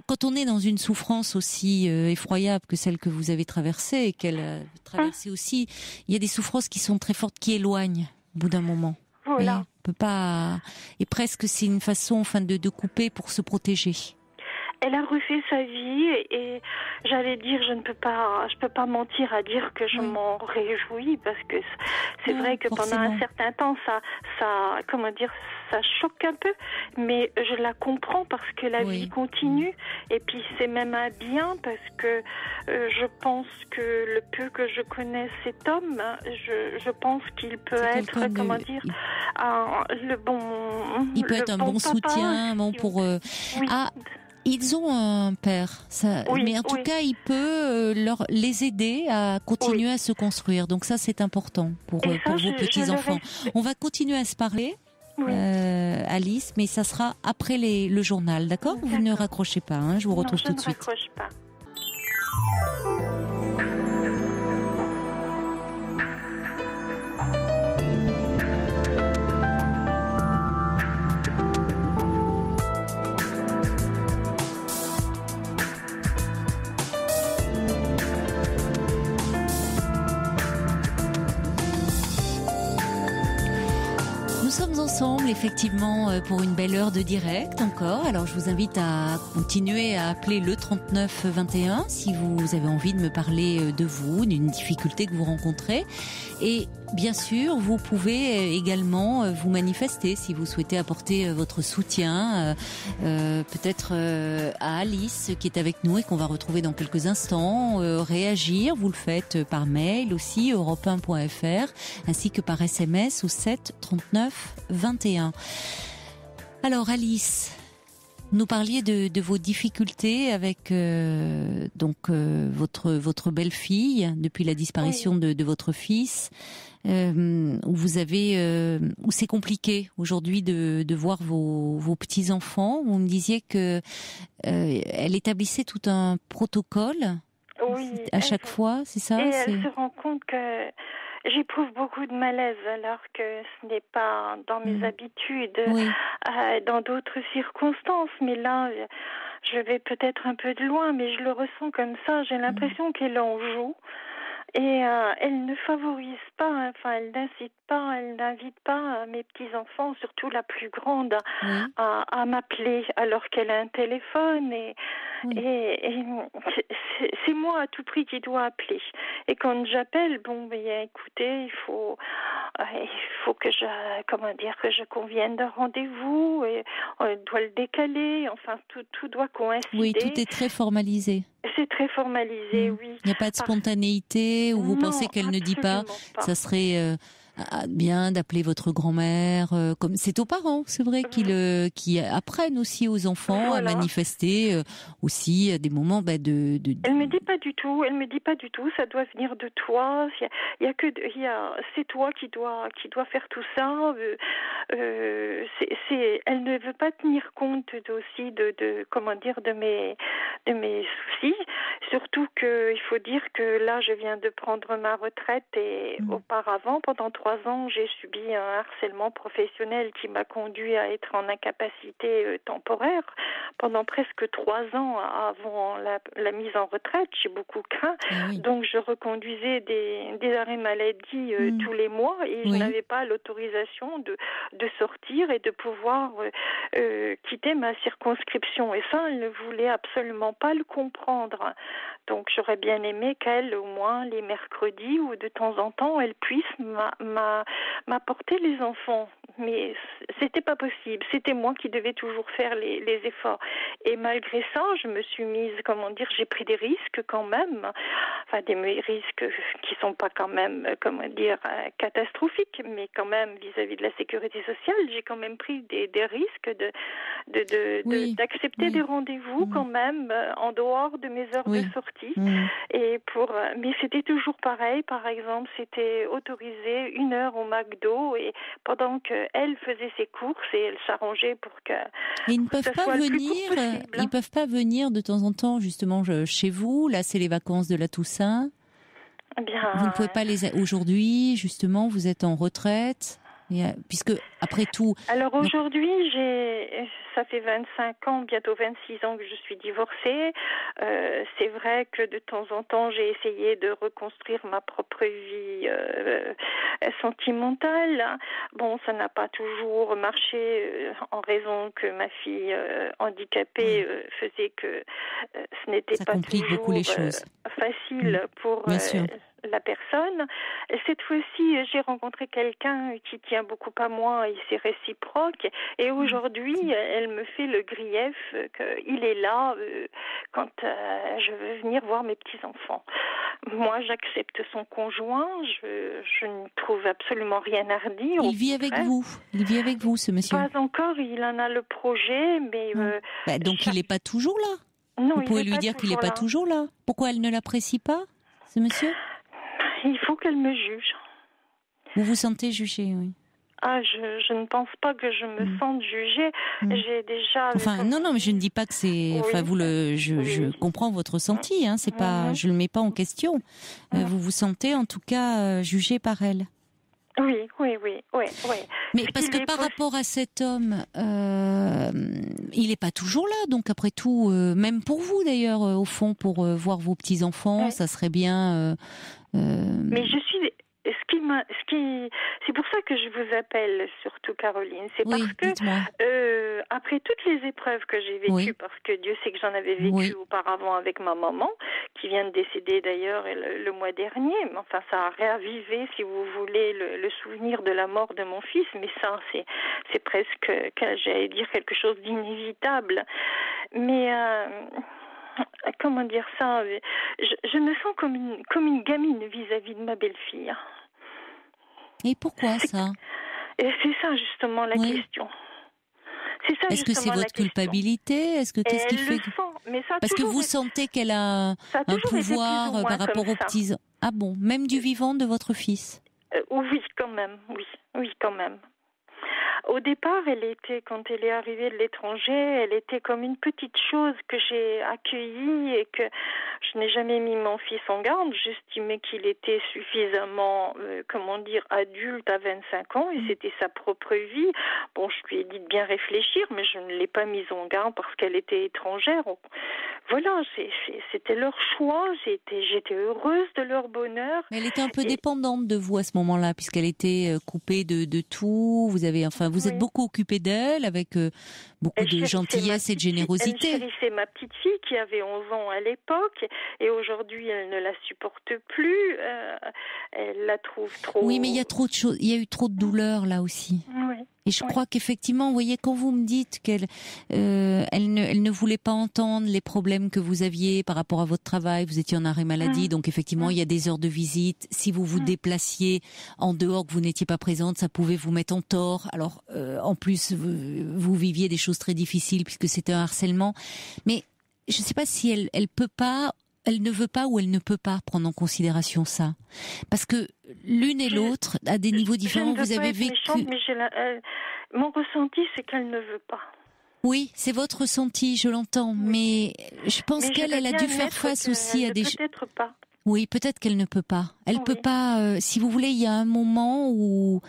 quand on est dans une souffrance aussi effroyable que celle que vous avez traversée et qu'elle a traversée aussi, il y a des souffrances qui sont très fortes, qui éloignent au bout d'un moment. Voilà. Et on peut pas. Et presque c'est une façon, de couper pour se protéger. Elle a refait sa vie et j'allais dire, je peux pas mentir à dire que je m'en réjouis parce que c'est vrai que pendant un certain temps ça choque un peu, mais je la comprends parce que la vie continue et puis c'est même un bien parce que je pense que le peu que je connais cet homme, je pense qu'il peut être il peut être un bon soutien, pour ils ont un père, mais en tout cas, il peut les aider à continuer à se construire. Donc ça, c'est important pour vos petits-enfants. On va continuer à se parler, Alice, mais ça sera après le journal, d'accord ? Vous ne raccrochez pas, je vous retrouve tout de suite. Je ne raccroche pas. sommes ensemble effectivement pour une belle heure de direct encore. Alors je vous invite à continuer à appeler le 39 21 si vous avez envie de me parler de vous, d'une difficulté que vous rencontrez. Et bien sûr, vous pouvez également vous manifester si vous souhaitez apporter votre soutien, peut-être à Alice qui est avec nous et qu'on va retrouver dans quelques instants. Réagir, vous le faites par mail aussi, europe1.fr, ainsi que par SMS au 7 39 21. Alors Alice, nous parliez de vos difficultés avec votre belle-fille depuis la disparition de votre fils. Où vous avez où c'est compliqué aujourd'hui de voir vos petits enfants. Vous me disiez que elle établissait tout un protocole à chaque fois, c'est ça? Et elle se rend compte que j'éprouve beaucoup de malaise alors que ce n'est pas dans mes habitudes, dans d'autres circonstances. Mais là, je vais peut-être un peu de loin, mais je le ressens comme ça. J'ai l'impression qu'elle en joue. Et elle ne favorise pas, elle n'incite pas, elle n'invite pas mes petits-enfants, surtout la plus grande, à m'appeler alors qu'elle a un téléphone. Et c'est moi à tout prix qui dois appeler. Et quand j'appelle, écoutez, il faut que je convienne d'un rendez-vous, et on doit le décaler, tout doit coïncider. Oui, tout est très formalisé. C'est très formalisé, oui. Il n'y a pas de spontanéité où vous pensez qu'elle ne dit pas. Ça serait bien d'appeler votre grand-mère. Comme c'est aux parents, c'est vrai, qui apprennent aussi aux enfants à manifester aussi à des moments de. Elle me dit pas du tout. Elle me dit pas du tout. Ça doit venir de toi. C'est toi qui dois faire tout ça. Elle ne veut pas tenir compte aussi de mes soucis. Surtout qu'il faut dire que là, je viens de prendre ma retraite et auparavant, pendant 3 ans, j'ai subi un harcèlement professionnel qui m'a conduit à être en incapacité temporaire. Pendant presque 3 ans avant la mise en retraite, j'ai beaucoup craint. Donc, je reconduisais des arrêts maladie tous les mois et je n'avais pas l'autorisation de sortir et de pouvoir quitter ma circonscription. Et ça, elle ne voulait absolument pas le comprendre. Donc, j'aurais bien aimé qu'elle, au moins les mercredis ou de temps en temps, elle puisse m'apporter les enfants. Mais c'était pas possible. C'était moi qui devais toujours faire les efforts. Et malgré ça, je me suis mise, j'ai pris des risques quand même. Des risques qui sont pas quand même, catastrophiques, mais quand même vis-à-vis de la sécurité sociale, j'ai quand même pris des risques d'accepter des rendez-vous quand même en dehors de mes heures de sortie. Mais c'était toujours pareil. Par exemple, c'était autorisé 1 heure au McDo et pendant qu'elle faisait ses courses et elle s'arrangeait pour que ils ne peuvent pas venir. Ils peuvent pas venir de temps en temps justement chez vous. Là, c'est les vacances de la Toussaint. Vous ne pouvez pas aujourd'hui justement. Vous êtes en retraite. Puisque, après tout... Alors aujourd'hui, ça fait 25 ans, bientôt 26 ans que je suis divorcée. C'est vrai que de temps en temps, j'ai essayé de reconstruire ma propre vie sentimentale. Bon, ça n'a pas toujours marché en raison que ma fille handicapée faisait que ce n'était pas toujours les choses. Facile pour... la personne. Cette fois-ci, j'ai rencontré quelqu'un qui tient beaucoup à moi et c'est réciproque. Et aujourd'hui, elle me fait le grief qu'il est là quand je veux venir voir mes petits-enfants. Moi, j'accepte son conjoint. Je ne trouve absolument rien à redire. Il vit avec vous. Il vit avec vous, ce monsieur. Pas encore. Il en a le projet, mais... donc, il n'est pas toujours là. Non, vous pouvez lui dire qu'il n'est pas toujours là. Pourquoi elle ne l'apprécie pas, ce monsieur ? Il faut qu'elle me juge. Vous vous sentez jugée, oui. Je ne pense pas que je me sente jugée. J'ai déjà... Non, mais je ne dis pas que c'est... Je comprends votre ressenti, hein, c'est pas... Je le mets pas en question. Vous vous sentez, en tout cas, jugée par elle. Oui. Mais parce que par rapport à cet homme, il n'est pas toujours là. Donc après tout, même pour vous d'ailleurs, au fond, pour voir vos petits-enfants, ça serait bien... Mais ce c'est pour ça que je vous appelle surtout, Caroline. C'est Oui, parce que après toutes les épreuves que j'ai vécues, parce que Dieu sait que j'en avais vécu auparavant avec ma maman, qui vient de décéder d'ailleurs le mois dernier. Mais enfin, ça a réavivé, si vous voulez, le souvenir de la mort de mon fils. Mais ça, c'est presque, j'allais dire, quelque chose d'inévitable. Mais comment dire ça, je me sens comme une gamine vis-à-vis de ma belle-fille. Et pourquoi ça? Et c'est ça justement la question. C'est ça. Est-ce que c'est votre culpabilité? Est-ce que qu'est-ce qui fait parce que vous sentez qu'elle a un pouvoir par rapport aux petits? Ah bon, même du vivant de votre fils? Oui, quand même. Oui, quand même. Au départ, quand elle est arrivée de l'étranger, elle était comme une petite chose que j'ai accueillie et que je n'ai jamais mis mon fils en garde. J'estimais qu'il était suffisamment, adulte à 25 ans et c'était sa propre vie. Bon, je lui ai dit de bien réfléchir, mais je ne l'ai pas mise en garde parce qu'elle était étrangère. Voilà, c'était leur choix. J'étais heureuse de leur bonheur. Mais elle était un peu dépendante de vous à ce moment-là, puisqu'elle était coupée de tout. Vous êtes beaucoup occupée d'elle, avec beaucoup de gentillesse et de générosité. Elle chérissait ma petite fille qui avait 11 ans à l'époque, et aujourd'hui elle ne la supporte plus. Elle la trouve trop... Oui, mais il y a trop de choses. Il y a eu trop de douleurs là aussi. Oui. Et je crois qu'effectivement, vous voyez, quand vous me dites qu'elle elle ne voulait pas entendre les problèmes que vous aviez par rapport à votre travail, vous étiez en arrêt maladie, donc effectivement, il y a des heures de visite. Si vous vous déplaciez en dehors, que vous n'étiez pas présente, ça pouvait vous mettre en tort. Alors, en plus, vous viviez des choses très difficiles puisque c'était un harcèlement. Mais je ne sais pas si elle ne veut pas ou elle ne peut pas prendre en considération ça. Parce que l'une et l'autre, à des niveaux différents, vous avez vécu... Méchante, mais mon ressenti, c'est qu'elle ne veut pas. Oui, c'est votre ressenti, je l'entends. Mais je pense qu'elle a dû faire face aussi à des... Peut-être pas. Oui, peut-être qu'elle ne peut pas. Elle peut pas... si vous voulez, il y a un moment où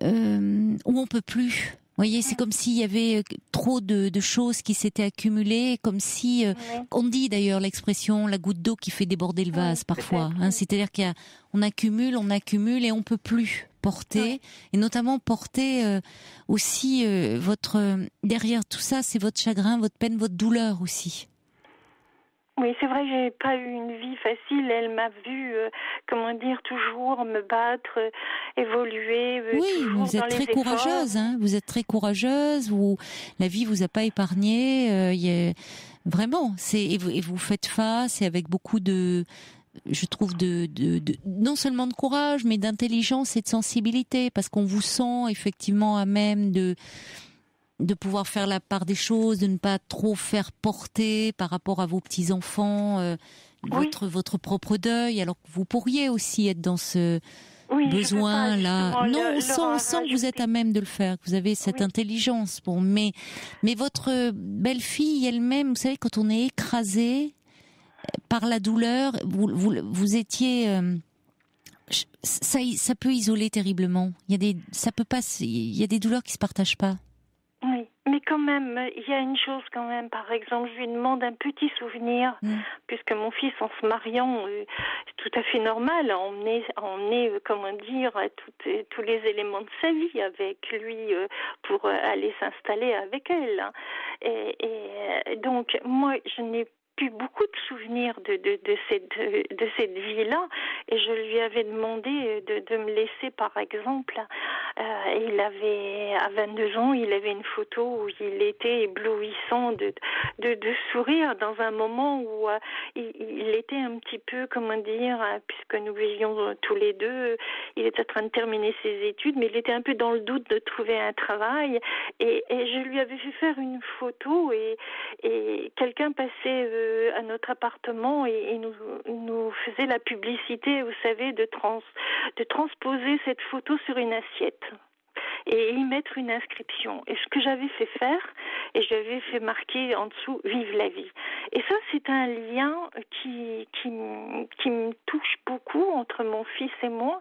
on peut plus... Vous voyez, c'est comme s'il y avait trop de choses qui s'étaient accumulées, comme si, on dit d'ailleurs l'expression, la goutte d'eau qui fait déborder le vase parfois. C'est-à-dire qu'on accumule et on peut plus porter, et notamment porter aussi derrière tout ça, c'est votre chagrin, votre peine, votre douleur aussi. Oui, c'est vrai que j'ai pas eu une vie facile. Elle m'a vu, toujours me battre, évoluer. Oui, vous êtes très courageuse, hein. Vous êtes très courageuse. La vie vous a pas épargné. Vraiment, et vous faites face, et avec beaucoup je trouve non seulement de courage, mais d'intelligence et de sensibilité, parce qu'on vous sent effectivement à même de pouvoir faire la part des choses, de ne pas trop faire porter par rapport à vos petits-enfants votre propre deuil, alors que vous pourriez aussi être dans ce besoin-là. Non, on sent que vous êtes à même de le faire, que vous avez cette intelligence. Mais votre belle-fille elle-même, vous savez, quand on est écrasé par la douleur, vous étiez... ça peut isoler terriblement. Il y a des douleurs qui se partagent pas. Oui, mais quand même, il y a une chose quand même. Par exemple, je lui demande un petit souvenir, puisque mon fils, en se mariant, c'est tout à fait normal à emmener tous les éléments de sa vie avec lui pour aller s'installer avec elle. Et donc, moi, je n'ai plus beaucoup de souvenirs de cette vie-là, et je lui avais demandé de me laisser, par exemple, il avait, à 22 ans, il avait une photo où il était éblouissant de sourire dans un moment où il était un petit peu, puisque nous vivions tous les deux, il était en train de terminer ses études, mais il était un peu dans le doute de trouver un travail, et je lui avais fait faire une photo, et quelqu'un passait à notre appartement et nous faisait la publicité, vous savez, de transposer cette photo sur une assiette et y mettre une inscription. Et ce que j'avais fait faire, et j'avais fait marquer en dessous « Vive la vie ». Et ça, c'est un lien qui me touche beaucoup entre mon fils et moi.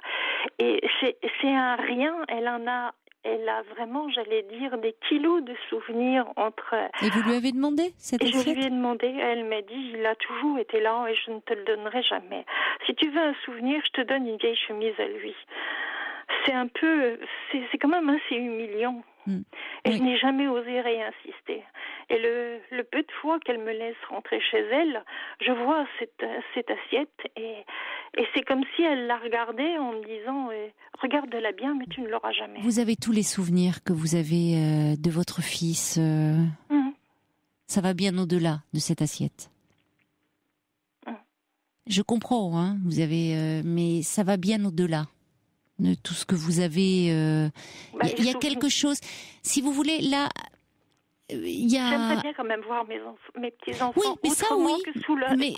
Et c'est un rien, elle a vraiment, j'allais dire, des kilos de souvenirs entre... Et vous lui avez demandé cette assiette ? Je lui ai demandé, elle m'a dit, il a toujours été là et je ne te le donnerai jamais. Si tu veux un souvenir, je te donne une vieille chemise à lui. c'est quand même assez humiliant. Et oui. Je n'ai jamais osé réinsister. Et le peu de fois qu'elle me laisse rentrer chez elle, je vois cette assiette et c'est comme si elle la regardait en me disant regarde-la bien, mais tu ne l'auras jamais. Vous avez tous les souvenirs que vous avez de votre fils. Ça va bien au-delà de cette assiette. Je comprends, hein, vous avez, mais ça va bien au-delà de tout ce que vous avez. Il y a quelque chose. Si vous voulez, là, il y a. J'aimerais bien quand même voir mes petits enfants. Oui, mais ça, oui. Que sous la, mais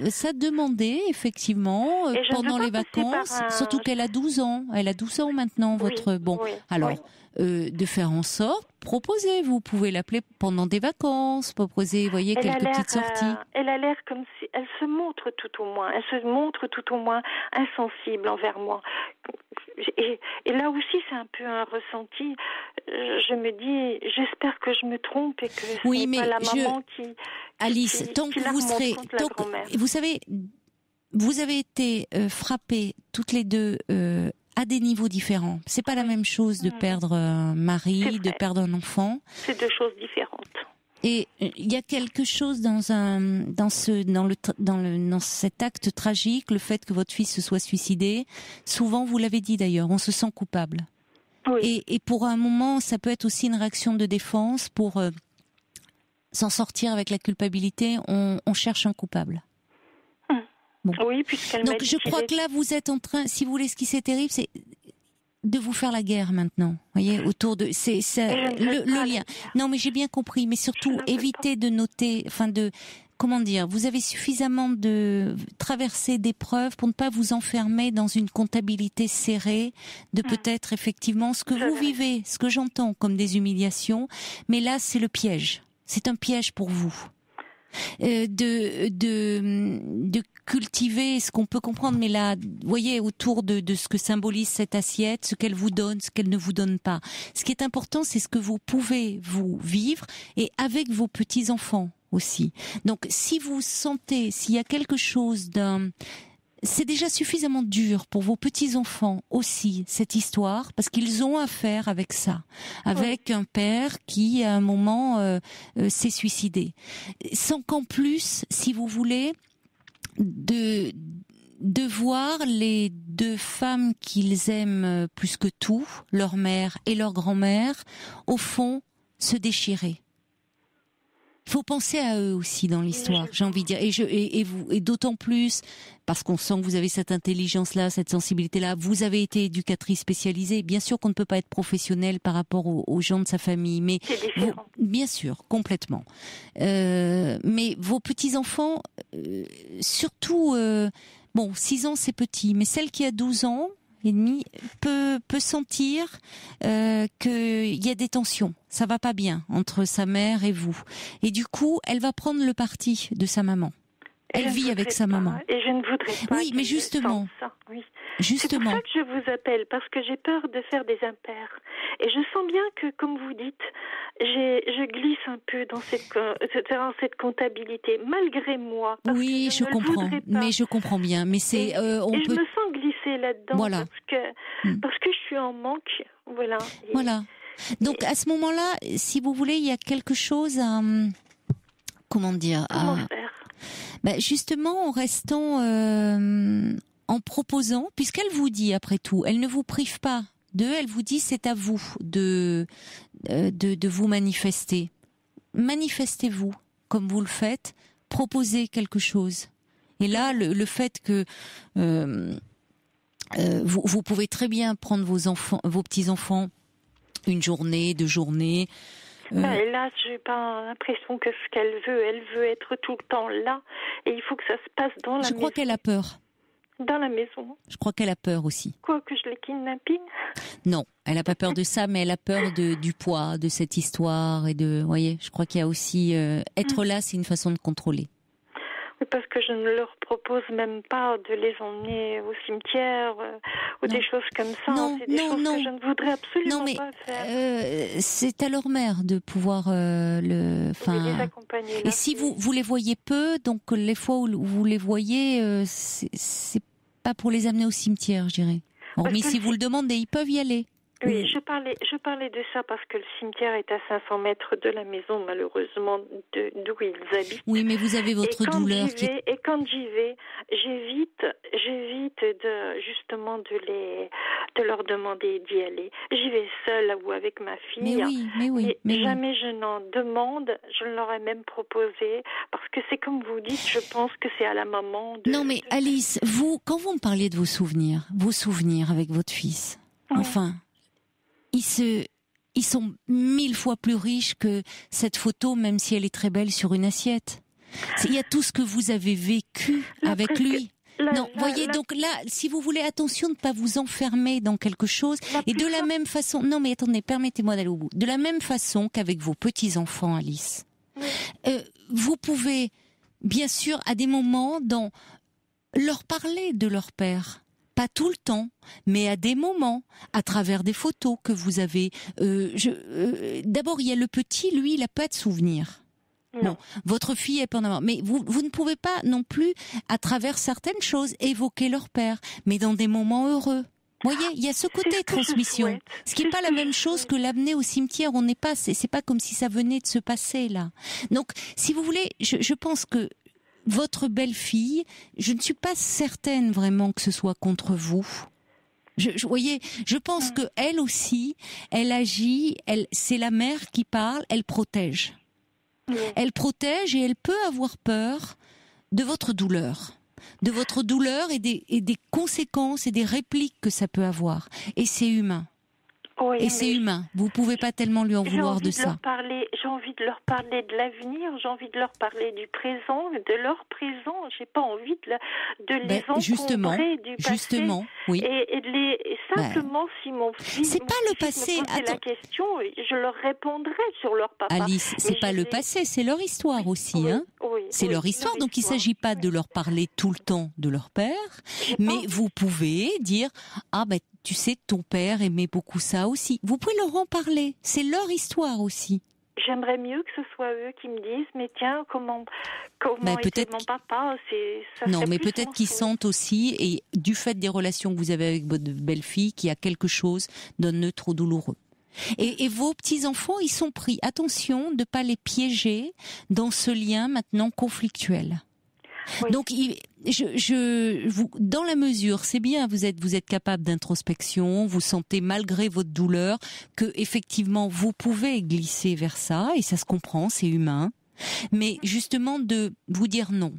ça demandait effectivement pendant les vacances, surtout qu'elle a 12 ans. Elle a 12 ans maintenant, votre. Bon, oui, alors. Oui. De faire en sorte, proposez, vous pouvez l'appeler pendant des vacances, proposer, vous voyez, quelques petites sorties. Elle a l'air comme si, elle se montre tout au moins insensible envers moi. Et là aussi, c'est un peu un ressenti. Je me dis, j'espère que je me trompe et que ce n'est pas la maman qui... Alice, tant que vous serez... Vous savez, vous avez été frappées toutes les deux... à des niveaux différents. C'est pas la même chose de perdre un mari, de perdre un enfant. C'est deux choses différentes. Et il y a quelque chose dans cet acte tragique, le fait que votre fils se soit suicidé. Souvent, vous l'avez dit d'ailleurs, on se sent coupable. Oui. Et pour un moment, ça peut être aussi une réaction de défense pour s'en sortir avec la culpabilité. On cherche un coupable. Bon. Oui, puisqu'elle donc je crois que là vous êtes en train, si vous voulez, ce qui c'est terrible, c'est de vous faire la guerre maintenant. Vous voyez, autour de le lien. Non, mais j'ai bien compris, mais surtout évitez de noter, comment dire, vous avez suffisamment de traversé d'épreuves pour ne pas vous enfermer dans une comptabilité serrée de peut-être effectivement ce que vous vivez, ce que j'entends comme des humiliations, mais là c'est le piège. C'est un piège pour vous. De cultiver ce qu'on peut comprendre, mais là, vous voyez, autour de ce que symbolise cette assiette, ce qu'elle vous donne, ce qu'elle ne vous donne pas. Ce qui est important, c'est ce que vous pouvez vous vivre et avec vos petits-enfants aussi. Donc, si vous sentez, s'il y a quelque chose c'est déjà suffisamment dur pour vos petits-enfants aussi, cette histoire, parce qu'ils ont affaire avec ça, avec un père qui, à un moment, s'est suicidé. Sans qu'en plus, si vous voulez, de voir les deux femmes qu'ils aiment plus que tout, leur mère et leur grand-mère, au fond, se déchirer. Il faut penser à eux aussi dans l'histoire, j'ai envie de dire, et d'autant plus parce qu'on sent que vous avez cette intelligence-là, cette sensibilité-là. Vous avez été éducatrice spécialisée. Bien sûr qu'on ne peut pas être professionnel par rapport aux gens de sa famille, mais bien sûr, complètement. Mais vos petits enfants, surtout, 6 ans c'est petit, mais celle qui a 12 ans et demi peut sentir qu'il y a des tensions. Ça va pas bien entre sa mère et vous. Et du coup, elle va prendre le parti de sa maman. Elle vit avec sa maman. Et je ne voudrais pas. Oui, mais justement. Ça. Oui. Justement. C'est pour ça que je vous appelle, parce que j'ai peur de faire des impairs. Et je sens bien que, comme vous dites, je glisse un peu dans cette comptabilité, malgré moi. Oui, je comprends. Mais je comprends bien. Mais c'est, je me sens glisser là-dedans. Voilà. Parce que je suis en manque. Voilà. Voilà. Donc, à ce moment-là, si vous voulez, il y a quelque chose à... Comment dire faire justement, en restant... en proposant, puisqu'elle vous dit, après tout, elle ne vous prive pas elle vous dit c'est à vous de vous manifester. Manifestez-vous comme vous le faites, proposez quelque chose. Et là, le fait que vous pouvez très bien prendre vos petits-enfants, une journée, 2 journées. Là, j'ai pas l'impression que ce qu'elle veut, elle veut être tout le temps là, et il faut que ça se passe dans la maison. Je crois qu'elle a peur. Dans la maison. Je crois qu'elle a peur aussi. Quoi, que je l'ai kidnappée ? Non, elle n'a pas peur de ça, mais elle a peur du poids, de cette histoire et vous voyez, je crois qu'il y a aussi être là, c'est une façon de contrôler. Oui, parce que je ne leur propose même pas de les emmener au cimetière ou des choses comme ça. C'est des choses que je ne voudrais absolument pas faire. C'est à leur mère de pouvoir les accompagner. Et si vous les voyez peu, donc les fois où vous les voyez, c'est pas pour les amener au cimetière, je dirais. Hormis si vous le demandez, ils peuvent y aller. Oui, je parlais de ça parce que le cimetière est à 500 mètres de la maison, malheureusement, d'où ils habitent. Oui, mais vous avez votre douleur. Et quand j'y vais, j'évite de leur demander d'y aller. J'y vais seule ou avec ma fille. Mais oui. Jamais je n'en demande, je leur ai même proposé, parce que c'est comme vous dites, je pense que c'est à la maman de... Non, mais Alice, quand vous me parliez de vos souvenirs avec votre fils, enfin... Ils sont 1000 fois plus riches que cette photo, même si elle est très belle sur une assiette. Il y a tout ce que vous avez vécu avec lui. Donc là, si vous voulez, attention de ne pas vous enfermer dans quelque chose. Et de la même façon, non mais attendez, permettez-moi d'aller au bout. De la même façon qu'avec vos petits-enfants, Alice, vous pouvez, bien sûr, à des moments, leur parler de leur père. Pas tout le temps, mais à des moments, à travers des photos que vous avez. D'abord, il y a le petit, lui, il n'a pas de souvenirs. Non, votre fille est pas en avoir. Mais vous ne pouvez pas non plus, à travers certaines choses, évoquer leur père, mais dans des moments heureux. Vous voyez, il y a ce côté transmission. Ce qui n'est pas la même chose que l'amener au cimetière. On n'est pas, c'est pas comme si ça venait de se passer là. Donc, si vous voulez, je pense que votre belle-fille, je ne suis pas certaine vraiment que ce soit contre vous. Je pense que elle aussi, elle agit, c'est la mère qui parle, elle protège. Elle protège et elle peut avoir peur de votre douleur. Et des conséquences et des répliques que ça peut avoir. Et c'est humain. Oui, et c'est humain. Vous pouvez pas tellement lui en vouloir de ça. J'ai envie de leur parler de l'avenir, j'ai envie de leur parler du présent, de leur présent. J'ai pas envie de les encombrer du passé. Justement, oui. Et simplement, si mon fils, c'est pas le passé. Me posait la question, je leur répondrai sur leur papa. Alice, c'est pas le passé, c'est leur histoire aussi, hein. C'est leur histoire, donc il s'agit pas de leur parler tout le temps de leur père, mais vous pouvez dire tu sais, ton père aimait beaucoup ça aussi. Vous pouvez leur en parler. C'est leur histoire aussi. J'aimerais mieux que ce soit eux qui me disent, mais tiens, comment était mon papa, Non, mais peut-être qu'ils sentent aussi, et du fait des relations que vous avez avec votre belle-fille, qu'il y a quelque chose d'un neutre ou douloureux. Et vos petits-enfants, ils sont pris. Attention de ne pas les piéger dans ce lien maintenant conflictuel. Oui. Donc, dans la mesure, c'est bien, vous êtes capable d'introspection, vous sentez malgré votre douleur que effectivement vous pouvez glisser vers ça et ça se comprend, c'est humain. Mais justement de vous dire non.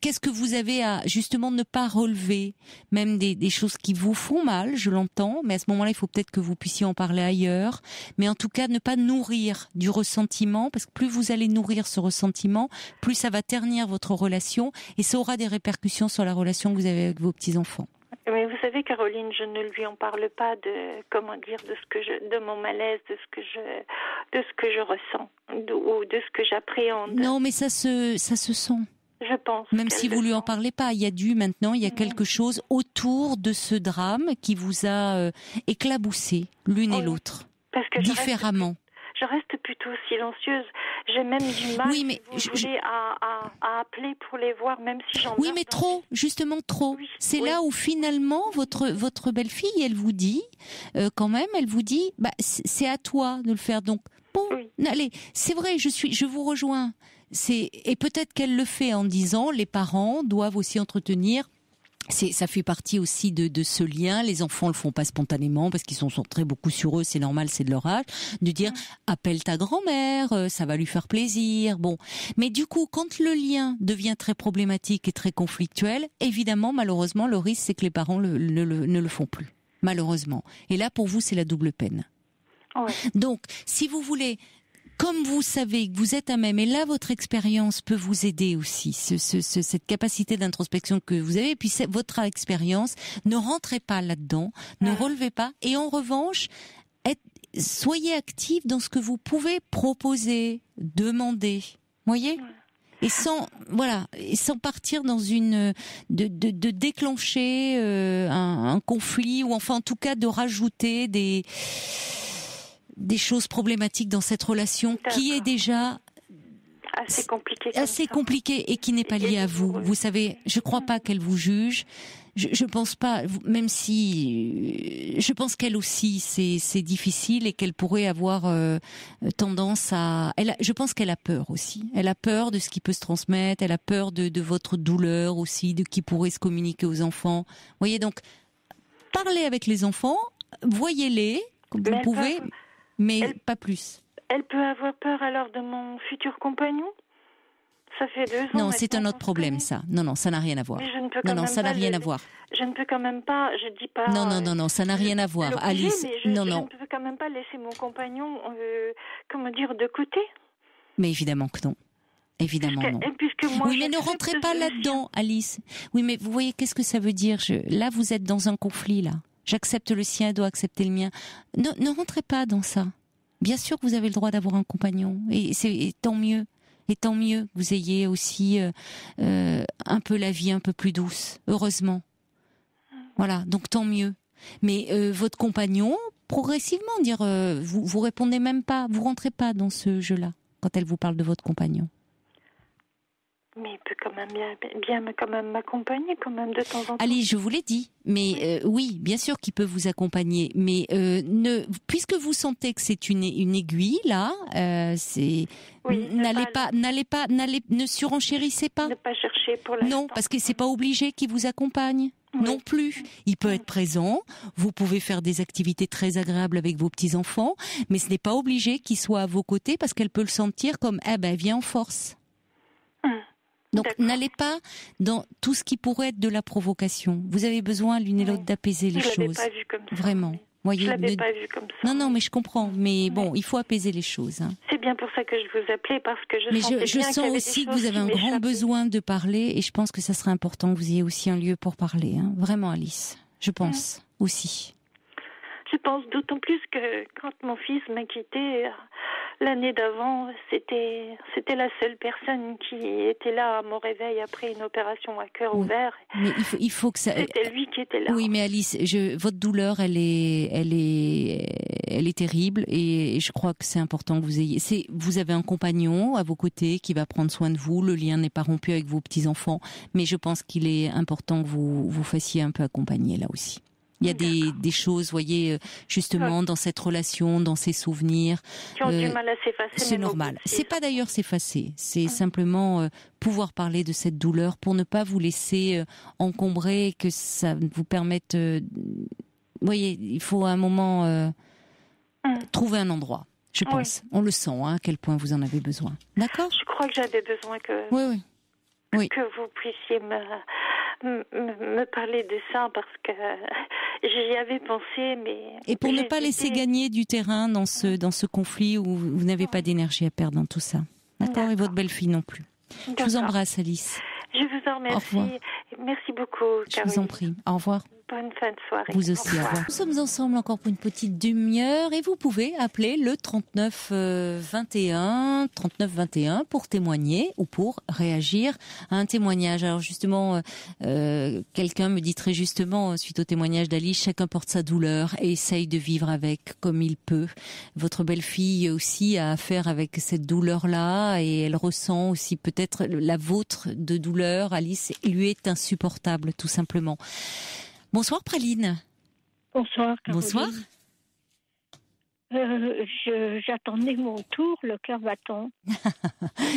Qu'est-ce que vous avez à justement ne pas relever, même des choses qui vous font mal, je l'entends, mais à ce moment-là, il faut peut-être que vous puissiez en parler ailleurs, mais en tout cas ne pas nourrir du ressentiment, parce que plus vous allez nourrir ce ressentiment, plus ça va ternir votre relation et ça aura des répercussions sur la relation que vous avez avec vos petits-enfants. Mais vous savez, Caroline, je ne lui en parle pas de mon malaise, de ce que je ressens, ou de ce que j'appréhende. Non, mais ça se sent. Je pense. Même si vous lui en parlez pas, il y a quelque chose autour de ce drame qui vous a éclaboussé l'une et l'autre, parce que différemment. Je reste plutôt silencieuse. J'ai même du mal, à appeler pour les voir, même si j'en ai. Oui, mais trop, justement trop. Oui, c'est là où finalement votre belle-fille, elle vous dit, c'est à toi de le faire. Donc bon, allez, c'est vrai, je vous rejoins. Et peut-être qu'elle le fait en disant, les parents doivent aussi entretenir. Ça fait partie aussi de ce lien. Les enfants le font pas spontanément parce qu'ils sont centrés beaucoup sur eux. C'est normal, c'est de leur âge. De dire, appelle ta grand-mère, ça va lui faire plaisir. Bon. Mais du coup, quand le lien devient très problématique et très conflictuel, évidemment, malheureusement, le risque, c'est que les parents ne le font plus. Malheureusement. Et là, pour vous, c'est la double peine. Ouais. Donc, si vous voulez, comme vous savez que vous êtes à même, et là votre expérience peut vous aider aussi, cette capacité d'introspection que vous avez, et puis votre expérience, ne rentrez pas là-dedans, ne relevez pas, et en revanche, soyez actifs dans ce que vous pouvez proposer, demander, voyez ? Et sans partir dans de déclencher un conflit, ou enfin en tout cas de rajouter des choses problématiques dans cette relation qui est déjà assez compliqué. Assez compliqué et qui n'est pas lié à vous. Vous savez, je crois pas qu'elle vous juge. Je pense pas, même si je pense qu'elle aussi c'est difficile et qu'elle pourrait avoir tendance à. Je pense qu'elle a peur aussi. Elle a peur de ce qui peut se transmettre. Elle a peur de votre douleur aussi, de qui pourrait se communiquer aux enfants. Vous voyez, donc parlez avec les enfants, voyez-les comme vous pouvez, mais pas plus. Elle peut avoir peur alors de mon futur compagnon. Ça fait 2 ans. Non, c'est un autre problème, ça. Non, ça n'a rien à voir. Mais je ne peux Non, ça n'a rien à voir. Je ne peux quand même pas, je dis pas. Non, ça n'a rien à voir, Alice. Je ne peux quand même pas laisser mon compagnon, de côté. Mais évidemment que non. Évidemment non. Puisque moi, oui, mais ne rentrez pas là-dedans, Alice. Oui, mais vous voyez, qu'est-ce que ça veut dire ? Là, vous êtes dans un conflit, là. J'accepte le sien, elle doit accepter le mien. Ne rentrez pas dans ça. Bien sûr que vous avez le droit d'avoir un compagnon. Et tant mieux. Et tant mieux que vous ayez aussi un peu la vie un peu plus douce, heureusement. Voilà, donc tant mieux. Mais votre compagnon, progressivement, vous répondez même pas, vous rentrez pas dans ce jeu-là quand elle vous parle de votre compagnon. Mais il peut quand même bien m'accompagner quand même de temps en temps. Alice, je vous l'ai dit. Mais oui, bien sûr qu'il peut vous accompagner. Mais puisque vous sentez que c'est une aiguille là, ne surenchérissez pas. Ne pas chercher pour l'instant. Non, parce que c'est pas obligé qu'il vous accompagne. Oui. Non plus. Il peut être présent. Vous pouvez faire des activités très agréables avec vos petits enfants, mais ce n'est pas obligé qu'il soit à vos côtés parce qu'elle peut le sentir comme viens en force. Donc, n'allez pas dans tout ce qui pourrait être de la provocation. Vous avez besoin l'une et l'autre d'apaiser les choses. Je l'avais pas vu comme ça. Vraiment. Voyez, je l'avais pas vu comme ça. Non, mais je comprends. Mais bon, il faut apaiser les choses. Hein. C'est bien pour ça que je vous appelais, parce que je sens aussi que vous avez un grand besoin de parler, et je pense que ça serait important que vous ayez aussi un lieu pour parler. Hein. Vraiment, Alice. Je pense aussi. Je pense d'autant plus que quand mon fils m'a quittée l'année d'avant, c'était la seule personne qui était là à mon réveil après une opération à cœur ouvert. Mais il faut que ça. C'était lui qui était là. Oui, mais Alice, votre douleur, elle est terrible, et je crois que c'est important que vous avez un compagnon à vos côtés qui va prendre soin de vous. Le lien n'est pas rompu avec vos petits enfants, mais je pense qu'il est important que vous fassiez un peu accompagner là aussi. Il y a des choses, voyez, justement, dans cette relation, dans ces souvenirs. Qui ont du mal à s'effacer. C'est normal. C'est pas d'ailleurs s'effacer. C'est simplement pouvoir parler de cette douleur pour ne pas vous laisser encombrer et que ça vous permette. Voyez, il faut à un moment trouver un endroit. Je pense. On le sent, à quel point vous en avez besoin. D'accord ? Je crois que j'avais besoin que vous puissiez me parler de ça, parce que j'y avais pensé, mais... Et pour ne pas laisser gagner du terrain dans ce conflit où vous n'avez pas d'énergie à perdre dans tout ça. D'accord ? Et votre belle-fille non plus. D'accord. Je vous embrasse, Alice. Je vous en remercie. Au revoir. Merci beaucoup, Caroline. Je vous en prie. Au revoir. Bonne fin de soirée. Vous aussi, au revoir. Nous sommes ensemble encore pour une petite demi-heure et vous pouvez appeler le 39 21 pour témoigner ou pour réagir à un témoignage. Alors justement, quelqu'un me dit très justement, suite au témoignage d'Alice, chacun porte sa douleur et essaye de vivre avec comme il peut. Votre belle-fille aussi a affaire avec cette douleur-là et elle ressent aussi peut-être la vôtre de douleur. Alice lui est insupportable, tout simplement. Bonsoir Praline. Bonsoir Caroline. Bonsoir. J'attendais mon tour, le cœur battant.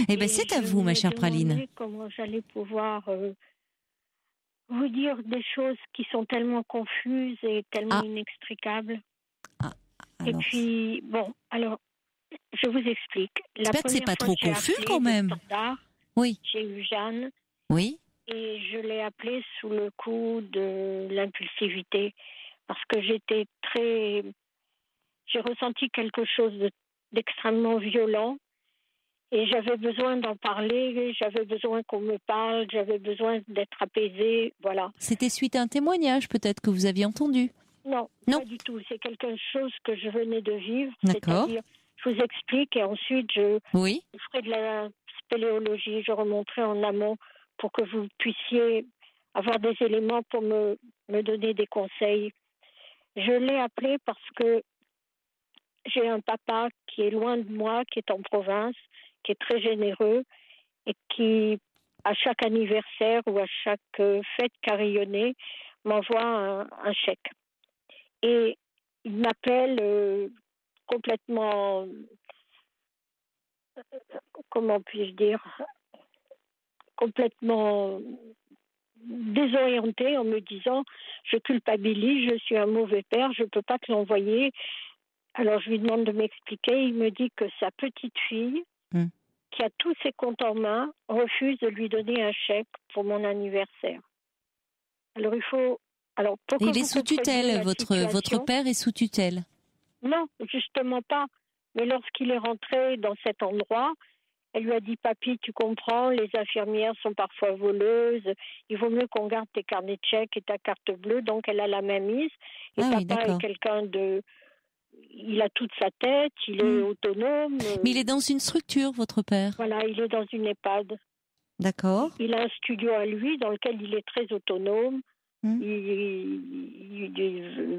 C'est à vous, ma chère Praline. Je me demandais comment j'allais pouvoir vous dire des choses qui sont tellement confuses et tellement inextricables. Et puis, alors, je vous explique. J'espère que c'est pas trop confus quand même. Oui. J'ai eu Jeanne. Oui. Et je l'ai appelée sous le coup de l'impulsivité, parce que j'ai ressenti quelque chose d'extrêmement violent et j'avais besoin d'en parler, j'avais besoin qu'on me parle, j'avais besoin d'être apaisée, voilà. C'était suite à un témoignage peut-être que vous aviez entendu? Non, pas du tout, c'est quelque chose que je venais de vivre. D'accord. C'est-à-dire, je vous explique et ensuite je ferai de la spéléologie, je remonterai en amont pour que vous puissiez avoir des éléments pour me donner des conseils. Je l'ai appelé parce que j'ai un papa qui est loin de moi, qui est en province, qui est très généreux et qui, à chaque anniversaire ou à chaque fête carillonnée, m'envoie un chèque. Et il m'appelle complètement, comment puis-je dire, complètement désorientée en me disant je culpabilise, je suis un mauvais père, je ne peux pas te l'envoyer. Alors je lui demande de m'expliquer. Il me dit que sa petite fille, qui a tous ses comptes en main, refuse de lui donner un chèque pour mon anniversaire. Alors il faut... Alors, il est sous tutelle, votre père est sous tutelle? Non, justement pas. Mais lorsqu'il est rentré dans cet endroit, elle lui a dit « Papy, tu comprends, les infirmières sont parfois voleuses, il vaut mieux qu'on garde tes carnets de chèques et ta carte bleue. » Donc elle a la mainmise. Et papa est quelqu'un de... Il a toute sa tête, il est autonome. Mais il est dans une structure, votre père? Voilà, il est dans une EHPAD. D'accord. Il a un studio à lui dans lequel il est très autonome. Il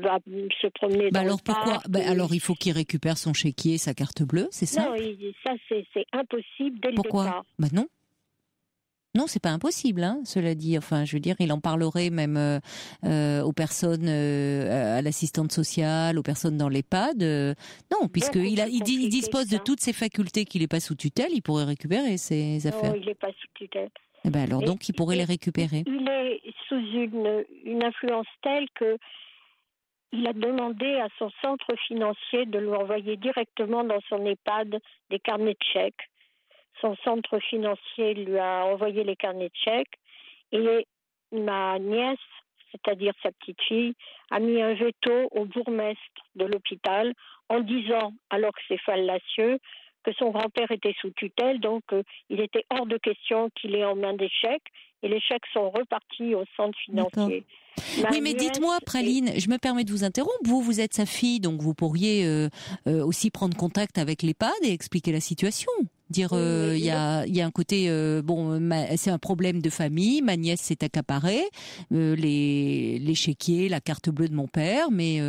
va se promener dans alors le parc. Alors il faut qu'il récupère son chéquier, sa carte bleue, c'est ça? Non, ça c'est impossible dès le départ. Non. Non, c'est pas impossible, hein, cela dit. Enfin, je veux dire, il en parlerait même aux personnes, à l'assistante sociale, aux personnes dans l'EHPAD. Non, puisqu'il dispose de toutes ses facultés, qu'il n'est pas sous tutelle, il pourrait récupérer ses affaires. Non, il n'est pas sous tutelle. Alors donc, il pourrait les récupérer. Il est sous une influence telle que il a demandé à son centre financier de lui envoyer directement dans son EHPAD des carnets de chèques. Son centre financier lui a envoyé les carnets de chèques et ma nièce, c'est-à-dire sa petite fille, a mis un veto au bourgmestre de l'hôpital en disant, alors que c'est fallacieux, que son grand-père était sous tutelle, donc il était hors de question qu'il ait en main des chèques, et les chèques sont repartis au centre financier. Oui, mais dites-moi, Praline, je me permets de vous interrompre, vous êtes sa fille, donc vous pourriez aussi prendre contact avec l'EHPAD et expliquer la situation. Dire, il y a un côté, c'est un problème de famille, ma nièce s'est accaparée, les chéquiers, la carte bleue de mon père, mais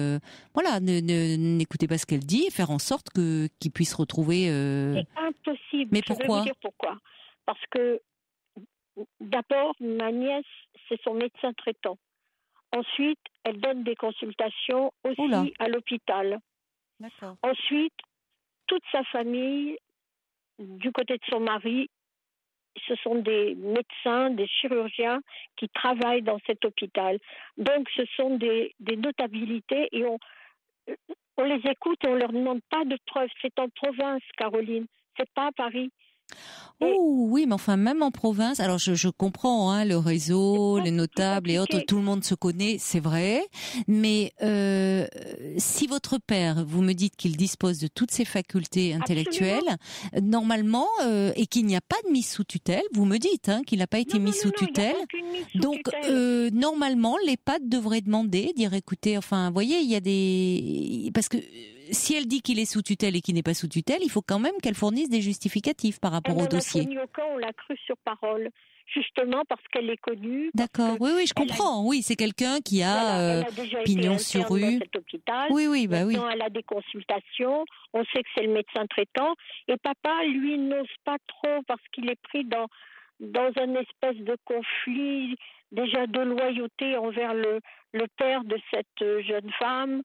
voilà, n'écoutez pas ce qu'elle dit et faire en sorte qu'il puisse retrouver... C'est impossible. Mais pourquoi? Je vais vous dire pourquoi. Parce que, d'abord, ma nièce, c'est son médecin traitant. Ensuite, elle donne des consultations aussi à l'hôpital. D'accord. Ensuite, toute sa famille, du côté de son mari, ce sont des médecins, des chirurgiens qui travaillent dans cet hôpital. Donc, ce sont des notabilités et on les écoute et on ne leur demande pas de preuves. C'est en province, Caroline, c'est pas à Paris. Oh, oui, mais enfin, même en province, alors je comprends, hein, le réseau, les notables et autres, tout le monde se connaît, c'est vrai, mais si votre père, vous me dites qu'il dispose de toutes ses facultés intellectuelles, normalement, et qu'il n'y a pas de mise sous tutelle, vous me dites qu'il n'a pas été mis sous tutelle, donc normalement, l'EHPAD devrait demander, dire écoutez, enfin, vous voyez, il y a des... Parce que si elle dit qu'il est sous tutelle et qu'il n'est pas sous tutelle, il faut quand même qu'elle fournisse des justificatifs par rapport au dossier. On l'a cru sur parole, justement parce qu'elle est connue. D'accord, oui, je comprends. Oui, c'est quelqu'un qui a, pignon sur rue. Dans cet hôpital. Oui. Maintenant, elle a des consultations. On sait que c'est le médecin traitant. Et papa, lui, n'ose pas trop parce qu'il est pris dans un espèce de conflit, déjà de loyauté envers le père de cette jeune femme.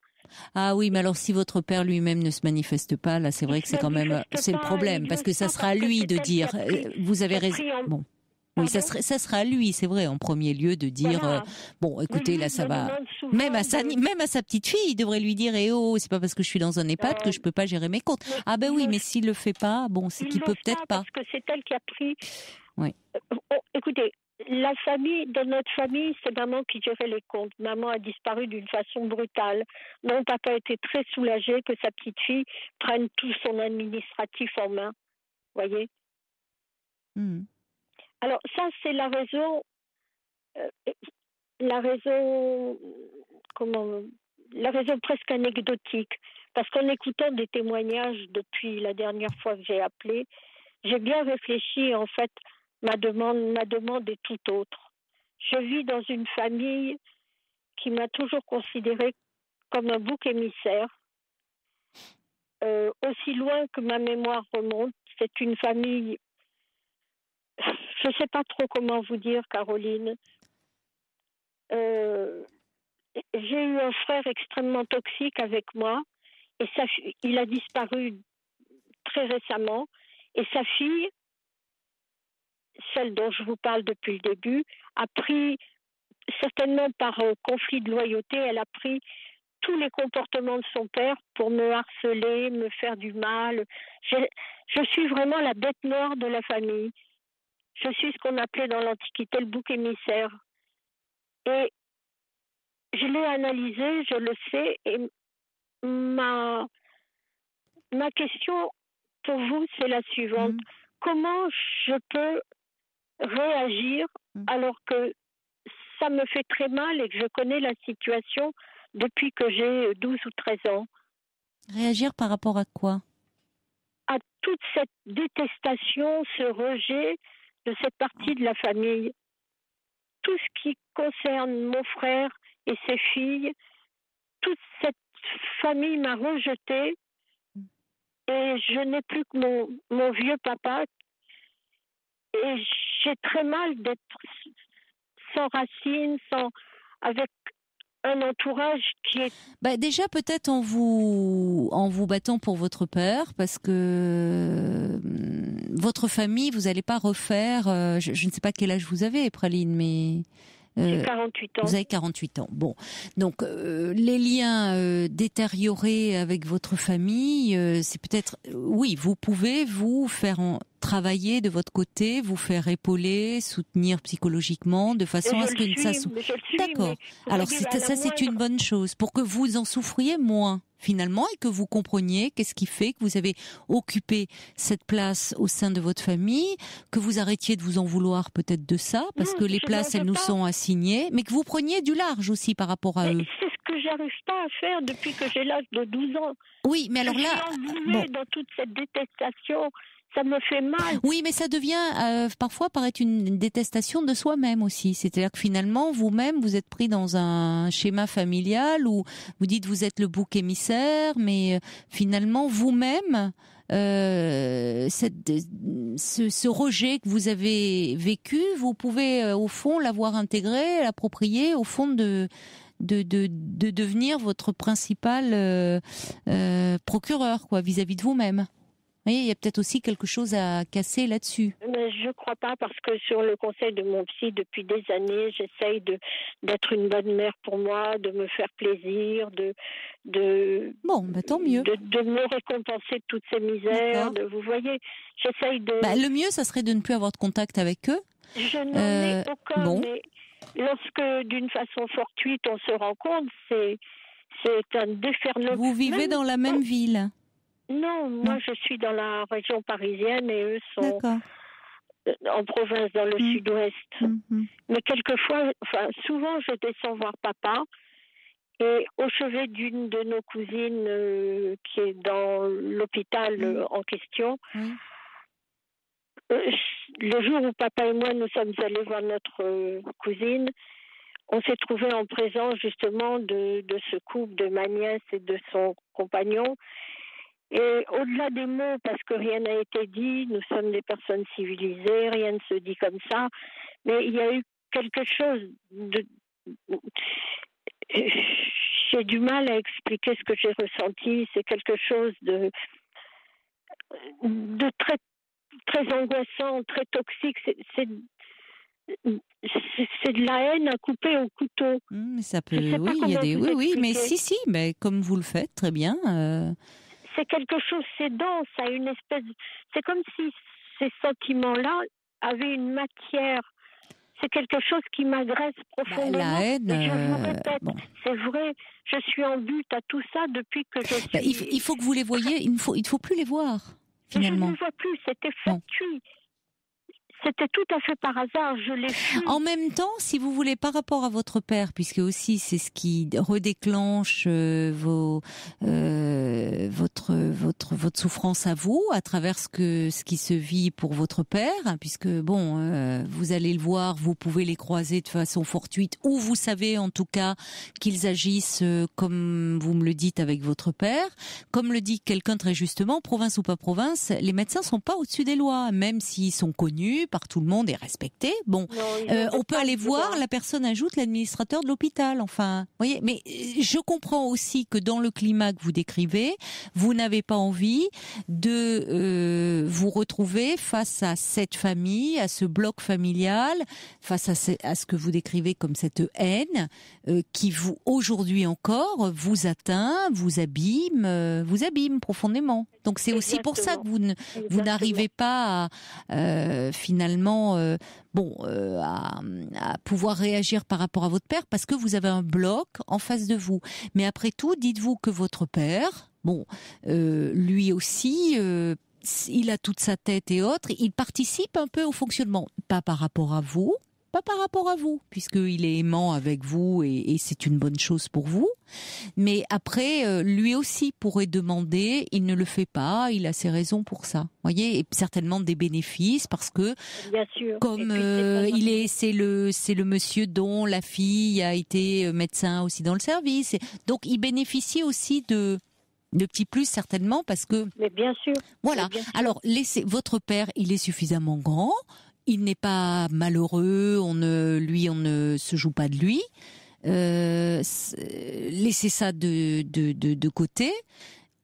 Ah oui, mais alors si votre père lui-même ne se manifeste pas, là c'est vrai que c'est quand même le problème, parce que ça sera à lui de dire. Vous avez raison. Bon, oui, ça sera à lui, c'est vrai, en premier lieu de dire. Bon, écoutez, là ça va. Même à sa petite fille, il devrait lui dire c'est pas parce que je suis dans un EHPAD que je peux pas gérer mes comptes. Ah ben oui, mais s'il le fait pas, bon, c'est qu'il peut peut-être pas. Parce que c'est elle qui a pris. Oui. Écoutez. Dans notre famille, c'est maman qui gérait les comptes. Maman a disparu d'une façon brutale. Donc, papa était très soulagé que sa petite fille prenne tout son administratif en main. Voyez. Alors, ça, c'est la raison presque anecdotique. Parce qu'en écoutant des témoignages depuis la dernière fois que j'ai appelé, j'ai bien réfléchi, en fait. Ma demande est tout autre. Je vis dans une famille qui m'a toujours considérée comme un bouc émissaire. Aussi loin que ma mémoire remonte, c'est une famille. Je ne sais pas trop comment vous dire, Caroline. J'ai eu un frère extrêmement toxique avec moi et il a disparu très récemment. Et sa fille, celle dont je vous parle depuis le début, a pris, certainement par conflit de loyauté, elle a pris tous les comportements de son père pour me harceler, me faire du mal. Je suis vraiment la bête noire de la famille. Je suis ce qu'on appelait dans l'Antiquité le bouc émissaire. Et je l'ai analysé, je le sais, et ma question pour vous, c'est la suivante. Comment je peux réagir alors que ça me fait très mal et que je connais la situation depuis que j'ai 12 ou 13 ans? Réagir par rapport à quoi? À toute cette détestation, ce rejet de cette partie de la famille. Tout ce qui concerne mon frère et ses filles, toute cette famille m'a rejetée et je n'ai plus que mon vieux papa. Et j'ai très mal d'être sans racines, avec un entourage qui est... Déjà, peut-être en vous battant pour votre père, parce que votre famille, vous n'allez pas refaire... je ne sais pas quel âge vous avez, Praline, mais... J'ai 48 ans. Vous avez 48 ans. Bon, donc les liens détériorés avec votre famille, c'est peut-être... oui, vous pouvez vous faire travailler de votre côté, vous faire épauler, soutenir psychologiquement, de façon à ce que ça soit... D'accord. Alors ça, c'est une bonne chose, pour que vous en souffriez moins, finalement, et que vous compreniez qu'est-ce qui fait que vous avez occupé cette place au sein de votre famille, que vous arrêtiez de vous en vouloir peut-être de ça, parce que les places, elles nous sont assignées, mais que vous preniez du large aussi par rapport à eux. C'est ce que j'arrive pas à faire depuis que j'ai l'âge de 12 ans. Oui, mais alors là... Bon. Dans toute cette détestation, ça me fait mal. Oui, mais ça devient parfois paraît une détestation de soi-même aussi. C'est-à-dire que finalement, vous-même, vous êtes pris dans un schéma familial où vous dites vous êtes le bouc émissaire, mais finalement, vous-même, ce rejet que vous avez vécu, vous pouvez au fond l'avoir intégré, l'approprier, au fond de devenir votre principal procureur, quoi, vis-à-vis de vous-même. Vous voyez, il y a peut-être aussi quelque chose à casser là-dessus. Mais je crois pas, parce que sur le conseil de mon psy, depuis des années, j'essaye d'être une bonne mère pour moi, de me faire plaisir, Bon, tant mieux. De me récompenser de toutes ces misères. Vous voyez, j'essaye de... le mieux, ça serait de ne plus avoir de contact avec eux. Je n'en ai aucun, mais lorsque, d'une façon fortuite, on se rencontre, c'est un déferlement. Vous vivez dans la même ville? Non, moi je suis dans la région parisienne et eux sont en province, dans le sud-ouest. Mais quelquefois, souvent je descends voir papa et au chevet d'une de nos cousines qui est dans l'hôpital en question, le jour où papa et moi nous sommes allés voir notre cousine, on s'est trouvé en présence justement de ce couple, de ma nièce et de son compagnon. Et au-delà des mots, parce que rien n'a été dit, nous sommes des personnes civilisées, rien ne se dit comme ça, mais il y a eu quelque chose de... J'ai du mal à expliquer ce que j'ai ressenti, c'est quelque chose de très, très angoissant, très toxique, c'est de la haine à couper au couteau. Mais ça peut, il y a des... Oui, mais si, mais comme vous le faites, très bien... C'est quelque chose, c'est dense, ça a une espèce... C'est comme si ces sentiments-là avaient une matière. C'est quelque chose qui m'agresse profondément. La haine... Et je vous répète, c'est vrai, je suis en butte à tout ça depuis que je suis... il faut que vous les voyiez, il ne faut plus les voir, finalement. Je ne les vois plus, c'était fortuit. C'était tout à fait par hasard, je l'ai fui. En même temps, si vous voulez, par rapport à votre père, puisque aussi c'est ce qui redéclenche votre souffrance à vous, à travers ce qui se vit pour votre père, hein, puisque vous allez le voir, vous pouvez les croiser de façon fortuite, ou vous savez en tout cas qu'ils agissent comme vous me le dites avec votre père. Comme le dit quelqu'un très justement, province ou pas province, les médecins sont pas au-dessus des lois, même s'ils sont connus par tout le monde et respectés. Bon, on peut aller voir, la personne ajoute l'administrateur de l'hôpital. Enfin, voyez, mais je comprends aussi que dans le climat que vous décrivez, vous n'avez pas envie de vous retrouver face à cette famille, à ce bloc familial, face à ce que vous décrivez comme cette haine qui vous aujourd'hui encore vous atteint, vous abîme profondément. Donc c'est aussi pour ça que vous n'arrivez pas à finalement à pouvoir réagir par rapport à votre père, parce que vous avez un bloc en face de vous. Mais après tout, dites-vous que votre père, lui aussi, il a toute sa tête et autres, il participe un peu au fonctionnement, pas par rapport à vous, puisqu'il est aimant avec vous et c'est une bonne chose pour vous. Mais après, lui aussi pourrait demander, il ne le fait pas, il a ses raisons pour ça. Voyez, et certainement des bénéfices parce que, bien sûr. Comme c'est le monsieur dont la fille a été médecin aussi dans le service, donc il bénéficie aussi de petits plus certainement parce que. Mais bien sûr. Voilà. Bien sûr. Alors votre père, il est suffisamment grand. Il n'est pas malheureux, on ne se joue pas de lui. Laissez ça de côté.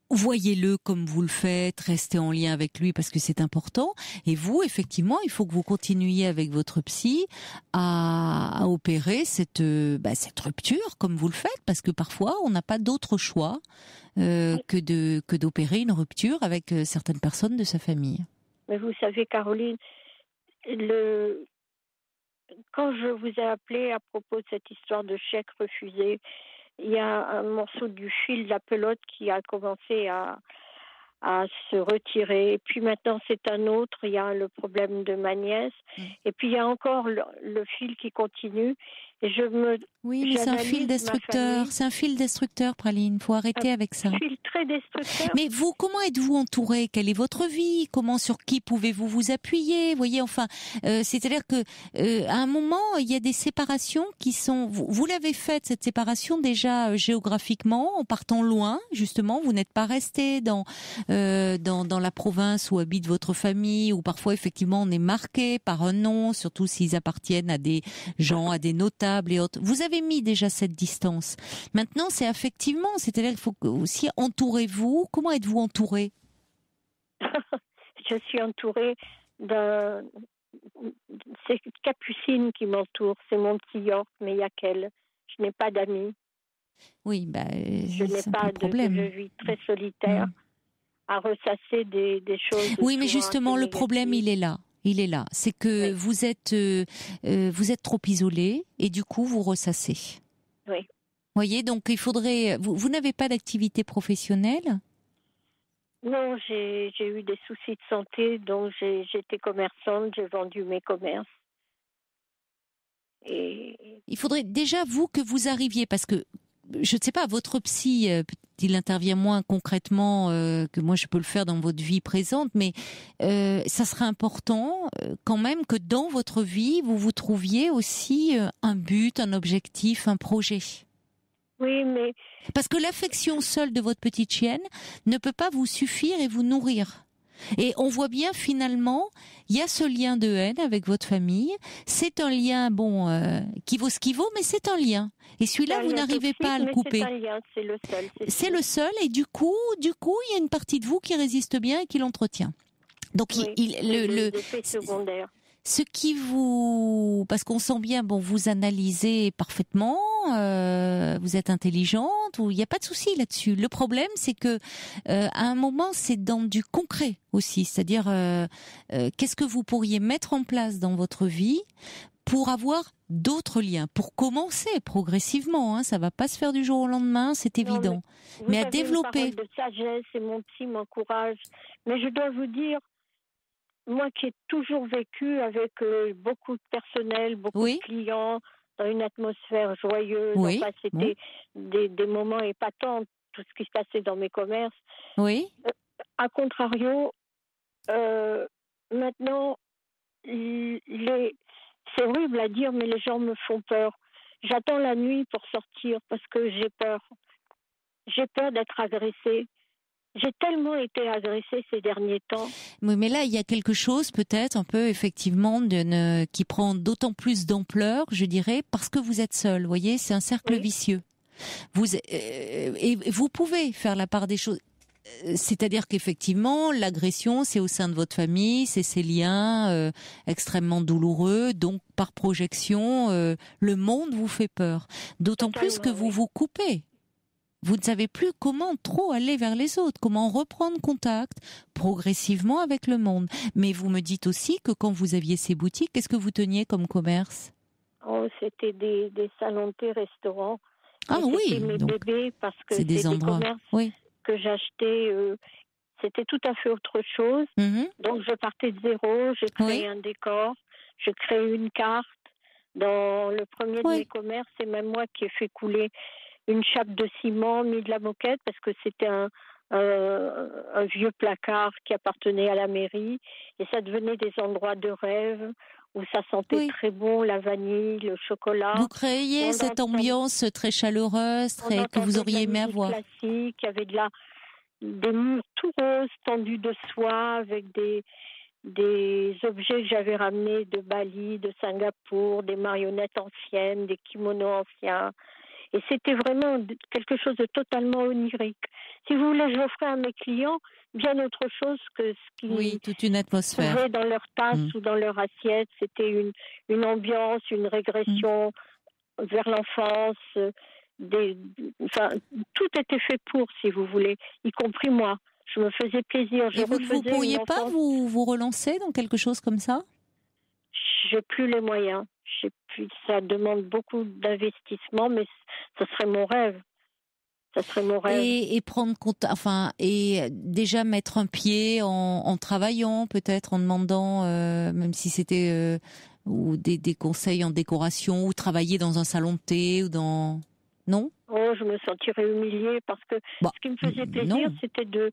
Voyez-le comme vous le faites, restez en lien avec lui parce que c'est important. Et vous, effectivement, il faut que vous continuiez avec votre psy à opérer cette rupture comme vous le faites, parce que parfois on n'a pas d'autre choix que d'opérer une rupture avec certaines personnes de sa famille. Mais vous savez, Caroline, quand je vous ai appelé à propos de cette histoire de chèque refusé, il y a un morceau du fil de la pelote qui a commencé à se retirer. Et puis maintenant, c'est un autre. Il y a le problème de ma nièce. Et puis, il y a encore le fil qui continue. Et Oui, mais c'est un fil destructeur. C'est un fil destructeur, Praline. Il faut arrêter avec ça. Un fil très destructeur. Mais vous, comment êtes-vous entourée ? Quelle est votre vie ? Sur qui pouvez-vous vous appuyer ? Vous voyez, enfin, c'est-à-dire que à un moment, il y a des séparations qui sont. Vous l'avez faite, cette séparation déjà géographiquement, en partant loin. Justement, vous n'êtes pas resté dans la province où habite votre famille, où parfois effectivement on est marqué par un nom, surtout s'ils appartiennent à des gens, à des notables et autres. Vous avez mis déjà cette distance. Maintenant, c'est effectivement, c'est-à-dire qu'il faut aussi entourez-vous. Comment êtes-vous entourée ? Je suis entourée c'est Capucine qui m'entoure. C'est mon petit York, mais il n'y a qu'elle. Je n'ai pas d'amis. Oui, je n'ai pas de. Je vis très solitaire, à ressasser des choses. Oui, mais justement, le problème, il est là. C'est que vous êtes trop isolé et du coup vous ressassez. Oui. Voyez, donc il faudrait. Vous n'avez pas d'activité professionnelle ? Non, j'ai eu des soucis de santé, donc j'étais commerçante, j'ai vendu mes commerces. Et il faudrait déjà que vous arriviez, parce que je ne sais pas, votre psy, il intervient moins concrètement que moi je peux le faire dans votre vie présente, mais ça serait important quand même que dans votre vie, vous trouviez aussi un but, un objectif, un projet. Oui, mais. Parce que l'affection seule de votre petite chienne ne peut pas vous suffire et vous nourrir. Et on voit bien finalement, il y a ce lien de haine avec votre famille. C'est un lien, qui vaut ce qu'il vaut, mais c'est un lien. Et celui-là, vous n'arrivez pas à le couper. C'est un lien, c'est le seul. C'est le seul, et du coup, il y a une partie de vous qui résiste bien et qui l'entretient. Donc, oui, l'effet secondaire. Ce qui parce qu'on sent bien, vous analysez parfaitement, vous êtes intelligente, il n'y a pas de souci là-dessus. Le problème, c'est que à un moment, c'est dans du concret aussi, c'est-à-dire qu'est-ce que vous pourriez mettre en place dans votre vie pour avoir d'autres liens, pour commencer progressivement. Ça va pas se faire du jour au lendemain, c'est évident. Mais à développer. Une parole de sagesse, et mon psy m'encourage. Mais je dois vous dire, moi qui ai toujours vécu avec beaucoup de personnel, beaucoup de clients, dans une atmosphère joyeuse, c'était des moments épatants, tout ce qui se passait dans mes commerces. Oui. À contrario, maintenant, c'est horrible à dire, mais les gens me font peur. J'attends la nuit pour sortir parce que j'ai peur. J'ai peur d'être agressée. J'ai tellement été agressée ces derniers temps. Oui, mais là, il y a quelque chose peut-être un peu effectivement qui prend d'autant plus d'ampleur, je dirais, parce que vous êtes seul. Vous voyez, c'est un cercle vicieux. Et vous pouvez faire la part des choses. C'est-à-dire qu'effectivement, l'agression, c'est au sein de votre famille, c'est ces liens extrêmement douloureux. Donc, par projection, le monde vous fait peur. D'autant plus que vous vous coupez. Vous ne savez plus comment trop aller vers les autres, comment reprendre contact progressivement avec le monde. Mais vous me dites aussi que quand vous aviez ces boutiques, qu'est-ce que vous teniez comme commerce ? Oh, c'était des salons de thé, restaurants. Ah oui, c'était mes bébés parce que c'est des endroits. Commerces que j'achetais. C'était tout à fait autre chose. Donc je partais de zéro, j'ai créé un décor, je crée une carte. Dans le premier de mes commerces, c'est même moi qui ai fait couler une chape de ciment, mis de la moquette, parce que c'était un vieux placard qui appartenait à la mairie, et ça devenait des endroits de rêve, où ça sentait très bon, la vanille, le chocolat. Vous créiez cette ambiance très chaleureuse, que vous auriez aimé avoir. Classique, il y avait des murs tout roses, tendus de soie, avec des objets que j'avais ramenés de Bali, de Singapour, des marionnettes anciennes, des kimonos anciens. Et c'était vraiment quelque chose de totalement onirique. Si vous voulez, j'offrais à mes clients bien autre chose que ce qu'ils toute une atmosphère. trouvaient dans leur tasse ou dans leur assiette. C'était une ambiance, une régression vers l'enfance. Tout était fait pour, si vous voulez, y compris moi. Je me faisais plaisir. Et vous ne pourriez pas vous relancer dans quelque chose comme ça ? J'ai plus les moyens. Ça demande beaucoup d'investissement, mais ce serait mon rêve. Ça serait mon rêve. Et prendre compte, et déjà mettre un pied en travaillant, peut-être en demandant, même si c'était ou des conseils en décoration, ou travailler dans un salon de thé, ou dans... Non ? Oh, je me sentirais humiliée parce que ce qui me faisait plaisir, c'était de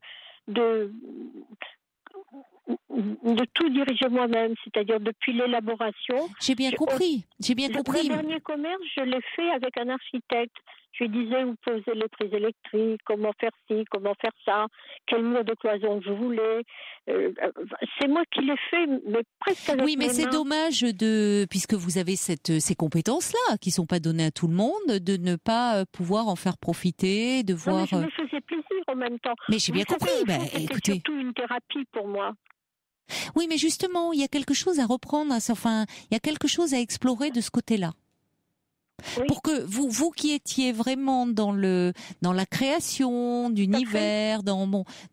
tout diriger moi-même, c'est-à-dire depuis l'élaboration. J'ai bien compris. Le dernier commerce, je l'ai fait avec un architecte. Je lui disais où poser les prises électriques, comment faire ci, comment faire ça, quel mur de cloison je voulais. C'est moi qui l'ai fait, mais presque avec mes mains. C'est dommage puisque vous avez ces compétences-là, qui sont pas données à tout le monde, de ne pas pouvoir en faire profiter, de voir... Non, mais je me faisais plaisir en même temps. Mais j'ai bien compris. C'était surtout une thérapie pour moi. Oui, mais justement, il y a quelque chose à reprendre, il y a quelque chose à explorer de ce côté-là. Pour que vous qui étiez vraiment dans la création d'univers,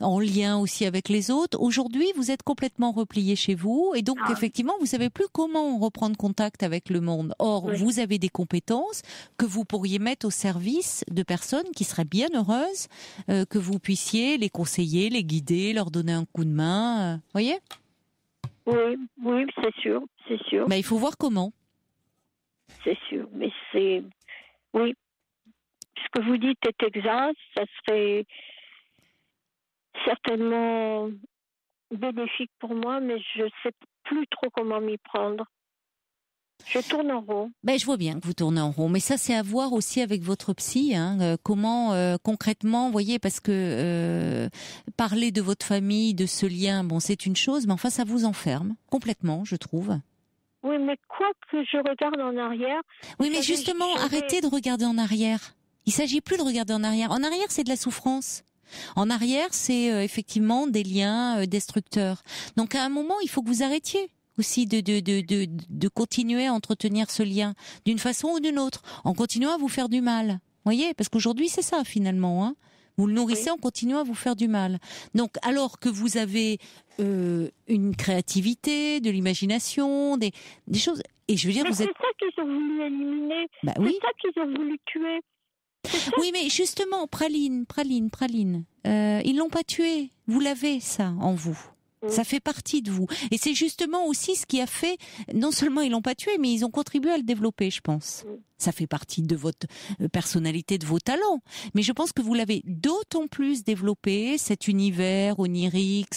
en lien aussi avec les autres, aujourd'hui vous êtes complètement replié chez vous et donc effectivement vous savez plus comment reprendre contact avec le monde. Or vous avez des compétences que vous pourriez mettre au service de personnes qui seraient bien heureuses que vous puissiez les conseiller, les guider, leur donner un coup de main. Voyez ? Oui, c'est sûr. Il faut voir comment. C'est sûr, mais oui, ce que vous dites est exact, ça serait certainement bénéfique pour moi, mais je ne sais plus trop comment m'y prendre. Je tourne en rond. Je vois bien que vous tournez en rond, mais ça c'est à voir aussi avec votre psy, comment concrètement, vous voyez, parce que parler de votre famille, de ce lien, c'est une chose, mais enfin ça vous enferme complètement, je trouve. Oui, mais quoi que je regarde en arrière... Oui, mais justement, arrêtez de regarder en arrière. Il s'agit plus de regarder en arrière. En arrière, c'est de la souffrance. En arrière, c'est effectivement des liens destructeurs. Donc, à un moment, il faut que vous arrêtiez aussi de continuer à entretenir ce lien d'une façon ou d'une autre, en continuant à vous faire du mal. Vous voyez, parce qu'aujourd'hui, c'est ça finalement. Vous le nourrissez en continuant à vous faire du mal. Donc, alors que vous avez une créativité, de l'imagination, des choses... Et je veux dire, c'est ça qu'ils ont voulu éliminer. C'est ça qu'ils ont voulu tuer. Oui, mais justement, Praline. Ils l'ont pas tué. Vous l'avez, ça, en vous. Ça fait partie de vous. Et c'est justement aussi ce qui a fait, non seulement ils l'ont pas tué, mais ils ont contribué à le développer, je pense. Ça fait partie de votre personnalité, de vos talents. Mais je pense que vous l'avez d'autant plus développé, cet univers onirique,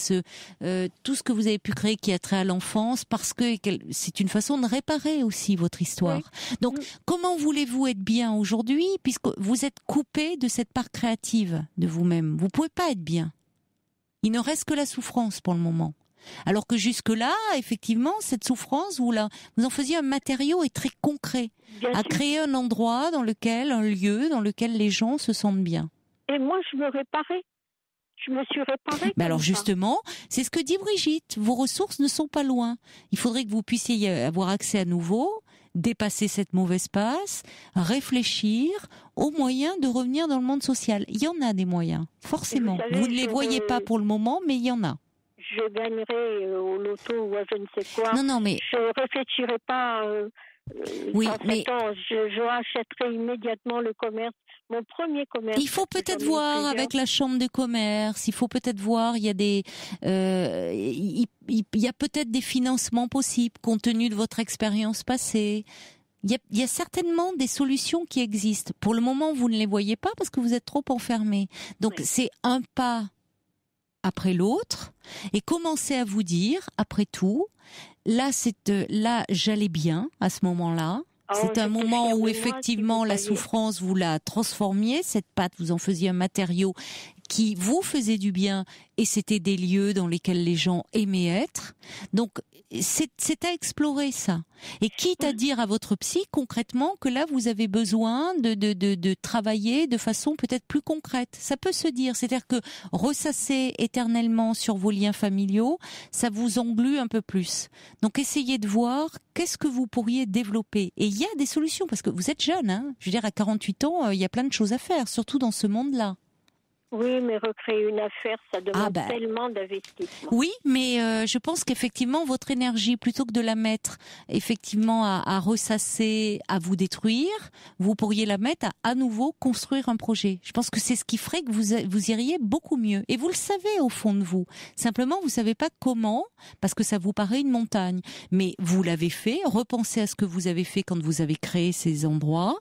tout ce que vous avez pu créer qui a trait à l'enfance, parce que c'est une façon de réparer aussi votre histoire. Oui. Donc, comment voulez-vous être bien aujourd'hui, puisque vous êtes coupé de cette part créative de vous-même? Vous pouvez pas être bien. Il ne reste que la souffrance pour le moment. Alors que jusque-là, effectivement, cette souffrance, vous en faisiez un matériau et très concret, à créer un endroit un lieu dans lequel les gens se sentent bien. Et moi, je me réparais. Je me suis réparée. Mais alors justement, c'est ce que dit Brigitte. Vos ressources ne sont pas loin. Il faudrait que vous puissiez avoir accès à nouveau, dépasser cette mauvaise passe, réfléchir aux moyens de revenir dans le monde social. Il y en a des moyens, forcément. Vous ne les voyez pas pour le moment, mais il y en a. Je gagnerai au loto ou à je ne sais quoi. Non, mais... Je ne réfléchirai pas je rachèterai immédiatement le commerce. Mon premier commerce. Il faut peut-être voir avec la chambre de commerce. Il faut peut-être voir. Il y a il y a peut-être des financements possibles compte tenu de votre expérience passée. Il y a certainement des solutions qui existent. Pour le moment, vous ne les voyez pas parce que vous êtes trop enfermés. Donc c'est un pas après l'autre et commencez à vous dire, après tout, là j'allais bien à ce moment-là. C'est un moment où effectivement la souffrance vous la transformiez, cette pâte vous en faisiez un matériau qui vous faisait du bien et c'était des lieux dans lesquels les gens aimaient être. Donc c'est à explorer ça. Et quitte à dire à votre psy concrètement que là vous avez besoin de travailler de façon peut-être plus concrète. Ça peut se dire, c'est-à-dire que ressasser éternellement sur vos liens familiaux, ça vous englue un peu plus. Donc essayez de voir qu'est-ce que vous pourriez développer. Et il y a des solutions parce que vous êtes jeune, hein. Je veux dire à 48 ans, il y a plein de choses à faire, surtout dans ce monde-là. Oui, mais recréer une affaire, ça demande tellement d'investissement. Oui, mais je pense qu'effectivement, votre énergie, plutôt que de la mettre effectivement à ressasser, à vous détruire, vous pourriez la mettre à nouveau construire un projet. Je pense que c'est ce qui ferait que vous iriez beaucoup mieux. Et vous le savez au fond de vous. Simplement, vous savez pas comment, parce que ça vous paraît une montagne. Mais vous l'avez fait, repensez à ce que vous avez fait quand vous avez créé ces endroits,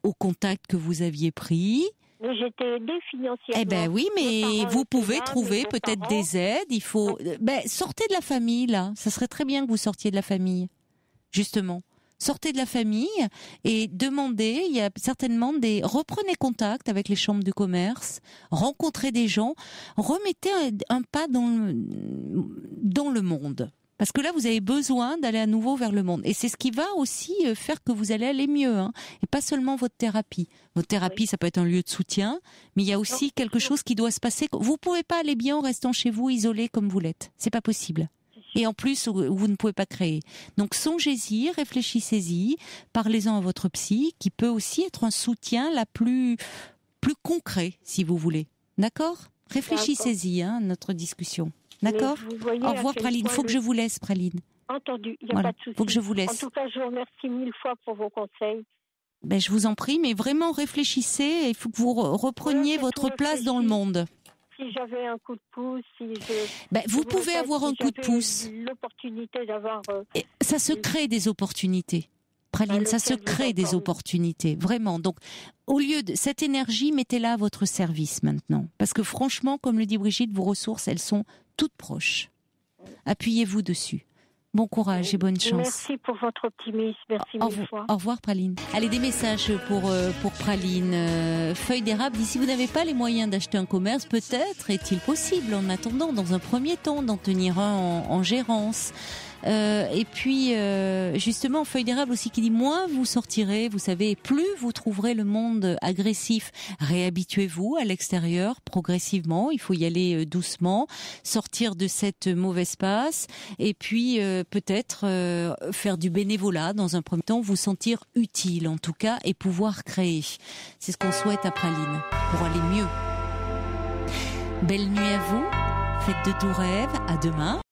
au contact que vous aviez pris. Mais j'étais aidée financièrement. Eh ben oui, mais vous pouvez trouver peut-être des aides. Il faut, sortez de la famille là. Ça serait très bien que vous sortiez de la famille, justement. Sortez de la famille et demandez. Il y a certainement reprenez contact avec les chambres de commerce, rencontrez des gens, remettez un pas dans le monde. Parce que là, vous avez besoin d'aller à nouveau vers le monde. Et c'est ce qui va aussi faire que vous allez aller mieux. Hein. Et pas seulement votre thérapie. Votre thérapie, ça peut être un lieu de soutien, mais il y a aussi quelque chose qui doit se passer. Vous pouvez pas aller bien en restant chez vous, isolé comme vous l'êtes. C'est pas possible. Et en plus, vous ne pouvez pas créer. Donc songez-y, réfléchissez-y, parlez-en à votre psy, qui peut aussi être un soutien plus concret, si vous voulez. D'accord ? Réfléchissez-y, à notre discussion. D'accord ? Au revoir Praline. Il faut que je vous laisse, Praline. Entendu, il n'y a pas de souci. Il faut que je vous laisse. En tout cas, je vous remercie 1000 fois pour vos conseils. Je vous en prie, mais vraiment réfléchissez. Il faut que vous repreniez votre place dans le monde. Si j'avais un coup de pouce, vous pouvez avoir un coup de pouce. L'opportunité d'avoir... ça se crée des opportunités. Praline, ça se crée des opportunités, vraiment. Donc, au lieu de cette énergie, mettez-la à votre service maintenant. Parce que franchement, comme le dit Brigitte, vos ressources, elles sont toutes proches. Appuyez-vous dessus. Bon courage et bonne chance. Merci pour votre optimisme. Merci mille fois. Au revoir Praline. Allez, des messages pour Praline. Feuille d'érable, si vous n'avez pas les moyens d'acheter un commerce, peut-être est-il possible en attendant, dans un premier temps, d'en tenir un en gérance. Et puis justement feuille d'érable aussi qui dit moins vous sortirez, vous savez, plus vous trouverez le monde agressif. Réhabituez-vous à l'extérieur progressivement, il faut y aller doucement, sortir de cette mauvaise passe et puis peut-être faire du bénévolat dans un premier temps, vous sentir utile en tout cas et pouvoir créer. C'est ce qu'on souhaite à Praline pour aller mieux. Belle nuit à vous, faites de doux rêves, à demain.